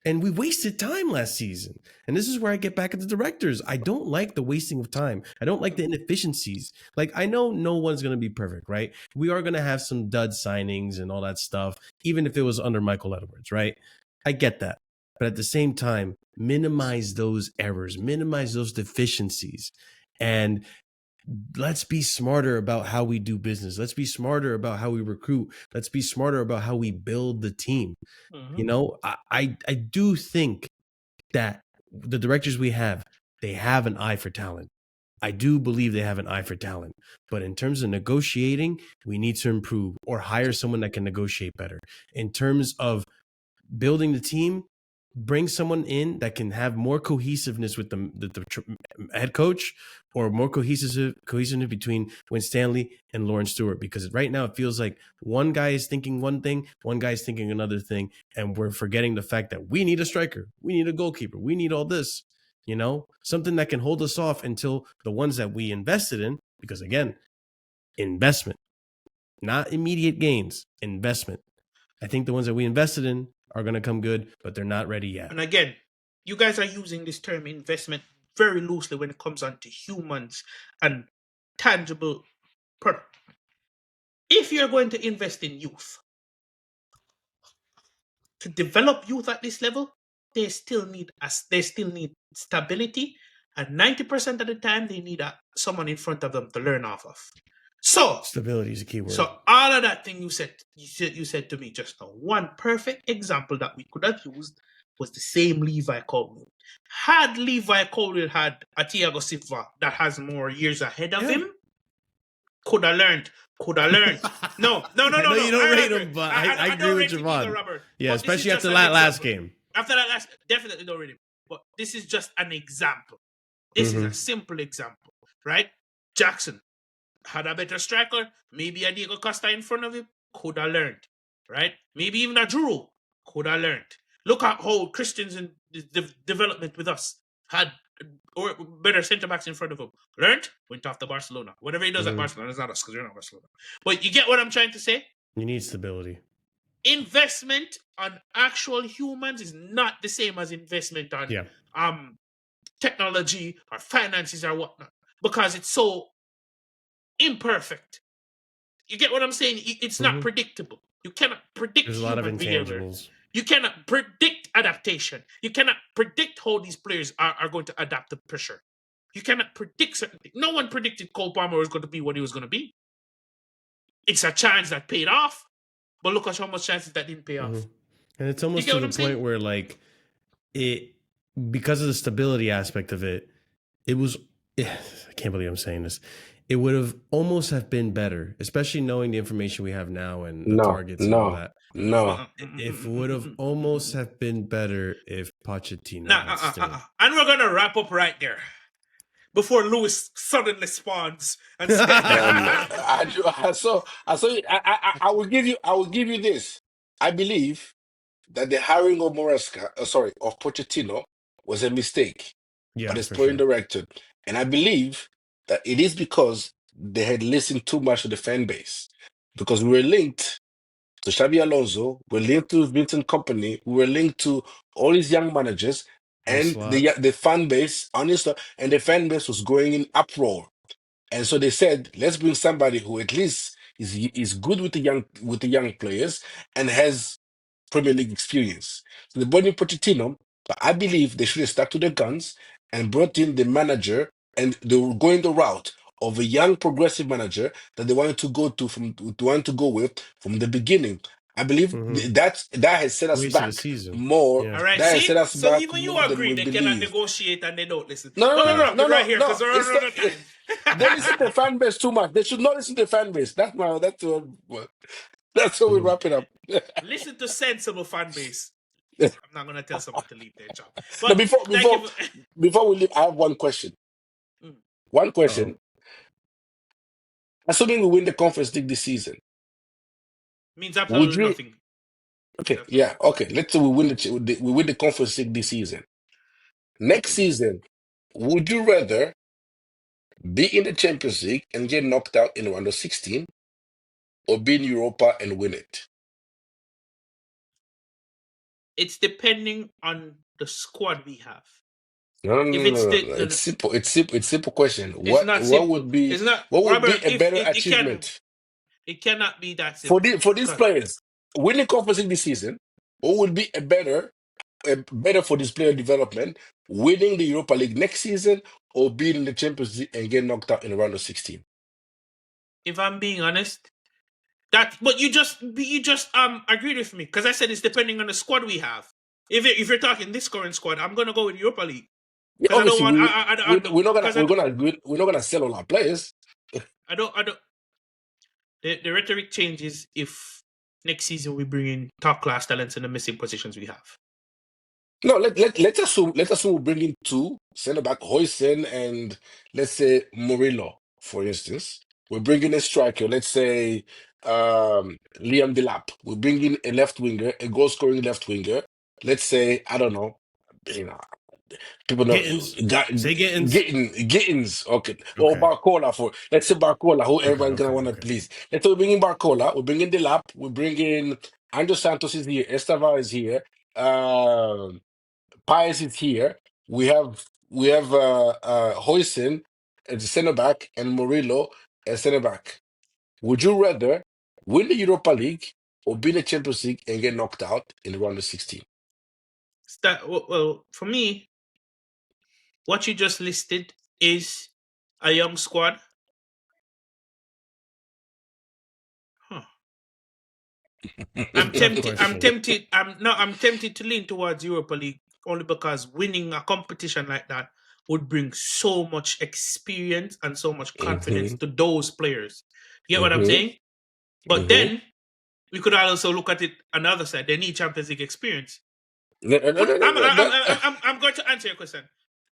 And we wasted time last season. And this is where I get back at the directors. I don't like the wasting of time. I don't like the inefficiencies. Like, I know no one's going to be perfect, right? We are going to have some dud signings and all that stuff, even if it was under Michael Edwards, right? I get that. But at the same time, minimize those errors, minimize those deficiencies. And let's be smarter about how we do business. Let's be smarter about how we recruit. Let's be smarter about how we build the team. Mhm. You know, I do think that the directors we have, they have an eye for talent. I do believe they have an eye for talent. But in terms of negotiating, we need to improve or hire someone that can negotiate better. In terms of building the team, bring someone in that can have more cohesiveness with the head coach, or more cohesiveness between Win Stanley and Lawrence Stewart, because right now it feels like one guy is thinking one thing, one guy is thinking another thing, and we're forgetting the fact that we need a striker, we need a goalkeeper, we need all this, something that can hold us off until the ones that we invested in, because again, investment, not immediate gains, investment. I think the ones that we invested in are going to come good, but they're not ready yet. And again, you guys are using this term investment very loosely when it comes on to humans and tangible product. If you're going to invest in youth, to develop youth at this level, they still need stability, and 90% of the time they need someone in front of them to learn off of. So stability is a key word. So all of that thing you said to me just now, one perfect example that we could have used was the same Levi Colwill. Had Levi Colwill had a Thiago Silva that has more years ahead of him, could have learned. No. I know you don't rate him, but I agree with Javon. Yeah, but especially after that last game. After that last, definitely don't rate him. But this is just an example. This is a simple example, right? Jackson had a better striker, maybe a Diego Costa in front of him, could have learned, right? Maybe even a Drew could have learned. Look at how Christian's in development with us had or better centre backs in front of him. Learned, went off to Barcelona. Whatever he does at Barcelona is not us because you're not Barcelona. But you get what I'm trying to say? You need stability. Investment on actual humans is not the same as investment on technology or finances or whatnot, because it's so imperfect. You get what I'm saying? It's not predictable. You cannot predict There's a lot of intangibles. Behavior. You cannot predict adaptation. You cannot predict how these players are going to adapt to pressure. You cannot predict certain things. No one predicted Cole Palmer was going to be what he was going to be. It's a chance that paid off, but look at how much chances that didn't pay off. And it's almost to the point where, like, because of the stability aspect of it, it was. I can't believe I'm saying this. It would have almost have been better, especially knowing the information we have now and the targets and all that. It would have almost have been better if Pochettino had stayed. And we're going to wrap up right there before Lewis suddenly spawns. And I will give you this. I believe that the hiring of of Pochettino was a mistake by the sporting director. And I believe that it is because they had listened too much to the fan base. Because we were linked to Xabi Alonso, we were linked to Vincent Company, we were linked to all these young managers, and the fan base, and the fan base was going in uproar. And so they said, let's bring somebody who at least is good with the young players and has Premier League experience. So they brought in Pochettino, but I believe they should have stuck to their guns and brought in the manager, and they were going the route of a young progressive manager that they wanted to go with from the beginning. I believe that has set us back more. All right, that has set us so back even you more agree they believe. cannot negotiate and they don't listen. No. Right here, because they're on another time. They listen to the fan base too much. They should not listen to the fan base. That's how we wrap it up. Listen to sensible fan base. I'm not going to tell someone to leave their job. But no, before we leave, I have one question. One question. Assuming we win the Conference League this season, means absolutely nothing. Okay, yeah, okay. Let's say we win the Conference League this season. Next season, would you rather be in the Champions League and get knocked out in round of 16, or be in Europa and win it? It's depending on the squad we have. No. It's simple. It's simple question. What would be a better achievement? It cannot be that simple. For these players, winning Conference League this season, what would be a better for this player development? Winning the Europa League next season, or being in the Champions League and get knocked out in the round of 16? If I'm being honest, but you just agreed with me, because I said it's depending on the squad we have. If you're talking this current squad, I'm gonna go with Europa League. Yeah, we're not gonna sell all our players. I don't. The rhetoric changes if next season we bring in top class talents in the missing positions we have. No, let's assume we bring in two center back, Hoysen and let's say Murillo, for instance. We're bringing a striker, let's say Liam Delap. We bring in a left winger, a goal scoring left winger. Let's say, I don't know, you know, people know Gittins. Say Gittins. Gittins, okay, or Okay. Barcola for let's say Barcola, who Okay. everyone's gonna Okay. want to Okay. please. Let's say we bring in Barcola, we bring in Delap, we bring in Andrew Santos is here, Esteva is here. Pius is here. We have Hoysen as a center back and Murillo as center back. Would you rather win the Europa League or be in the Champions League and get knocked out in the round of 16? Well, for me, what you just listed is a young squad. Huh. I'm It's a tough tempted. I'm question. tempted. I'm tempted to lean towards Europa League only because winning a competition like that would bring so much experience and so much confidence Mm-hmm. to those players. You get what I'm Mm-hmm. saying? But Mm-hmm. then we could also look at it another side. They need Champions League experience. No, no, no, no, no, no, I'm going to answer your question.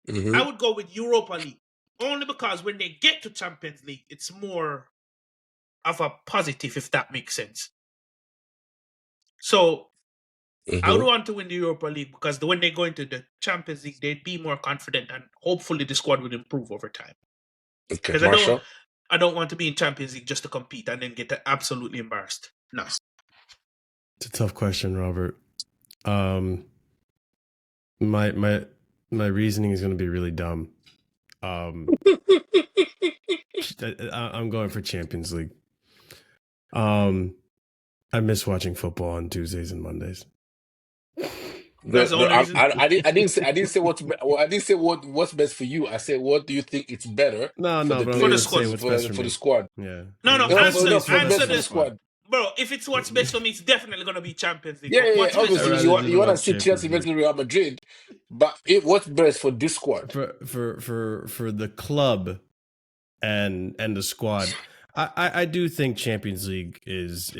Mm-hmm. I would go with Europa League only because when they get to Champions League, it's more of a positive, if that makes sense. So I would Mm-hmm. want to win the Europa League because when they go into the Champions League, they'd be more confident and hopefully the squad would improve over time. Okay, Because Marshall. I don't want to be in Champions League just to compete and then get absolutely embarrassed. No. It's a tough question, Robert. Um, my my my reasoning is going to be really dumb. Um, I'm going for Champions League. I miss watching football on Tuesdays and Mondays. No, That's the no, only reason. what's best for you. I said, what do you think it's better No, for no, the but I'm For the going to players say squad. what's best for for the me. squad? Yeah. No, What's answer best for No, me for specifically best answer for for the the this. squad. squad. Bro, if it's what's best for me, it's definitely going to be Champions League. Yeah, But yeah, yeah. what's best I'd for Obviously, rather you? just you want to watch see Champions Chelsea League. versus Real Madrid, but what's best for this squad? For the club and the squad, I do think Champions League is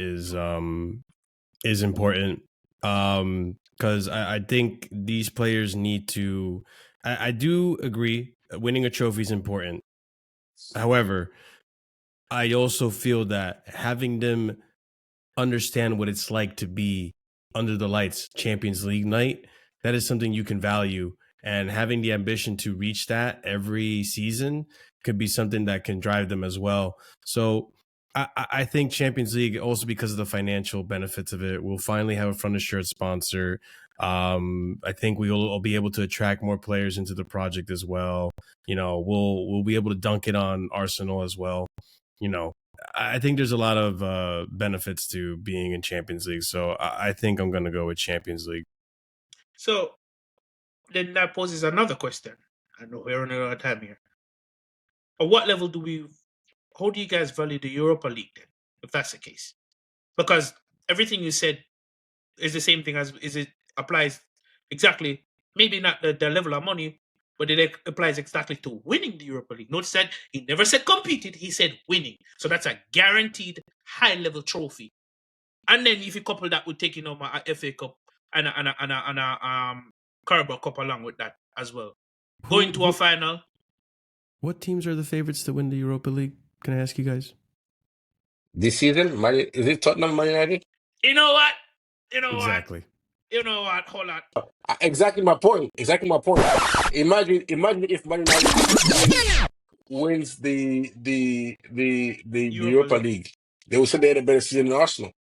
important. Because I think these players need to. I do agree winning a trophy is important. However, I also feel that having them understand what it's like to be under the lights Champions League night, that is something you can value. And having the ambition to reach that every season could be something that can drive them as well. So I think Champions League, also because of the financial benefits of it, will finally have a front of shirt sponsor. I think we'll be able to attract more players into the project as well. You know, we'll be able to dunk it on Arsenal as well. You know, I think there's a lot of benefits to being in Champions League. So I think I'm going to go with Champions League. So then that poses another question. I know we're running out of time here. At what level how do you guys value the Europa League then, if that's the case? Because everything you said is the same thing it applies exactly, maybe not the level of money, but it applies exactly to winning the Europa League. Notice that he never said competed, he said winning. So that's a guaranteed high level trophy. And then if you couple that with taking home a FA Cup and a Carabao Cup along with that as well. Going to a final. What teams are the favorites to win the Europa League? Can I ask you guys? This season, is it Tottenham, Man United? You know what? You know what? Exactly. You know what? Hold on. Exactly my point. Exactly my point. Imagine if Man United wins the Europa Europa League. League. They will say they had a better season than Arsenal.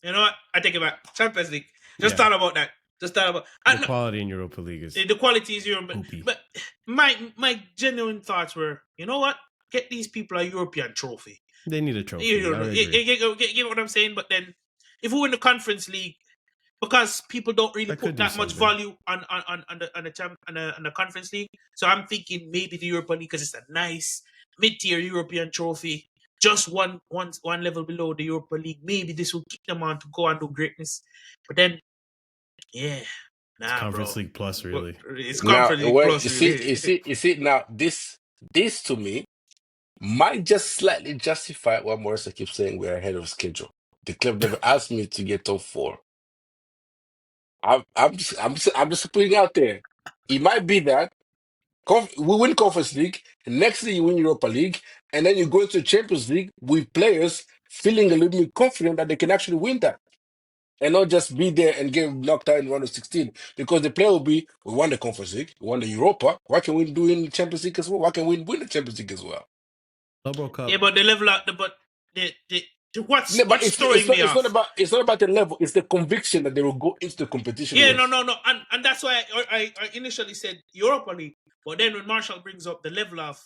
You know what? I take it back. Champions League. Just Yeah. thought about that. Just thought about The quality in Europa League is the quality is Europe, poopy. but my genuine thoughts were, you know what? Get these people a European trophy. They need a trophy. You I know, agree. you get what I'm saying? But then, if we win the Conference League, because people don't really That could put do that much something. value on the Conference League, so I'm thinking maybe the Europa League because it's a nice mid-tier European trophy, just one level below the Europa League. Maybe this will kick them on to go and do greatness. But then, yeah, It's nah, Conference bro. League Plus, really. It's Now, Conference League well, plus. you see. Now, this to me might just slightly justify what Morissa keeps saying we're ahead of schedule. The club never asked me to get top four. I'm just putting it out there. It might be that we win Conference League, next year you win Europa League, and then you go into Champions League with players feeling a little bit confident that they can actually win that, and not just be there and get knocked out in round of 16. Because the player will be, we won the Conference League, we won the Europa. Why can we do in the Champions League as well? Why can we win the Champions League as well? Club Cup. Yeah, but the level out, but what's No, but throwing me off? It's not about the level. It's the conviction that they will go into the competition. Yeah, with. no, and that's why I initially said Europa League, but then when Marshall brings up the level of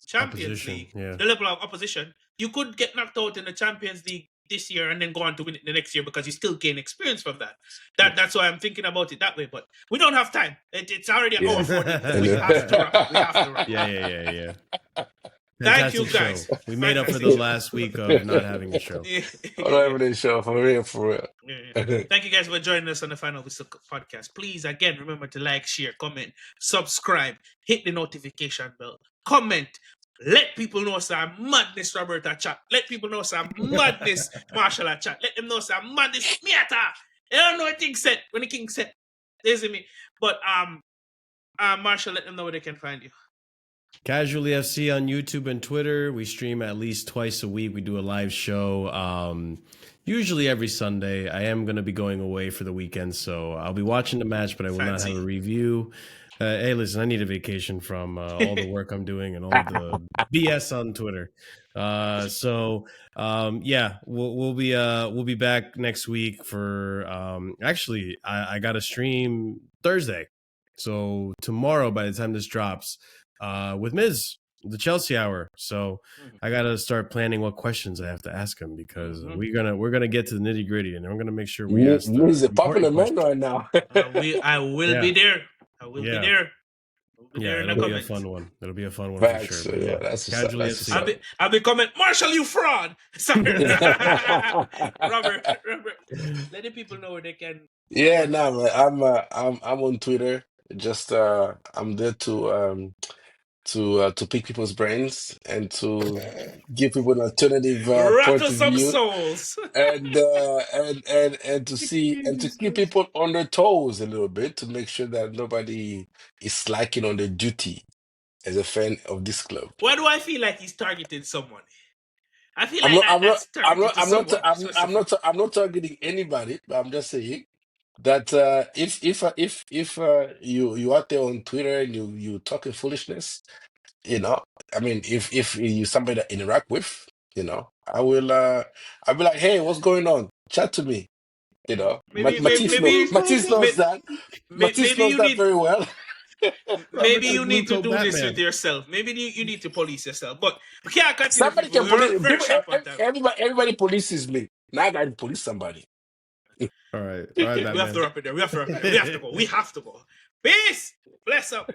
Champions Opposition, League, yeah. the level of opposition, you could get knocked out in the Champions League this year and then go on to win it the next year because you still gain experience from that. That's why I'm thinking about it that way. But we don't have time. It's already an hour 40. We have to wrap. We have to wrap. Yeah. Thank Fantastic you, guys. show. We made up for the last week of not having a show. I'm not having a show, for real, for real. Yeah. Thank you guys for joining us on the Final Whistle podcast. Please, again, remember to like, share, comment, subscribe, hit the notification bell, comment. Let people know some madness Roberta chat. Let people know some madness Marshall chat. Let them know some madness Miata. They don't know what thing said when the king said. They see me. But Marshall, let them know where they can find you. Casually FC on YouTube and Twitter. We stream at least twice a week. We do a live show, usually every Sunday. I am going to be going away for the weekend, so I'll be watching the match, but I will not have a review. Hey, listen, I need a vacation from all the work I'm doing and all the BS on Twitter. Yeah, we'll be back next week for actually I got a stream Thursday, so tomorrow by the time this drops. With Miz, the Chelsea Hour. So I gotta start planning what questions I have to ask him because we're gonna get to the nitty gritty and we're gonna make sure we ask. He's a popular man right now. I will be there. I will be there. Yeah, it'll be a fun one. It'll be a fun one for sure. But yeah, that's what's up. I'll be comment, Marshall, you fraud. Sorry, Robert, let the people know where they can. Yeah, no, man, I'm on Twitter. Just I'm there to pick people's brains and to give people an alternative point Rattle of some view, souls. and to see and to keep people on their toes a little bit to make sure that nobody is slacking on their duty as a fan of this club. Why do I feel like he's targeting someone? I feel like I'm not targeting anybody, but I'm just saying that if you out there on Twitter and you talking foolishness, I mean, if you somebody that interact with, I'll be like, hey, what's going on? Chat to me. Matisse knows that. Matisse knows that very well. Maybe you need to do this with yourself. Maybe you need to police yourself. But we can't continue. Somebody can police. Everybody polices me. Now I got to police somebody. All right, Batman. We have to wrap it there. We have to go. We have to go. Peace. Bless up.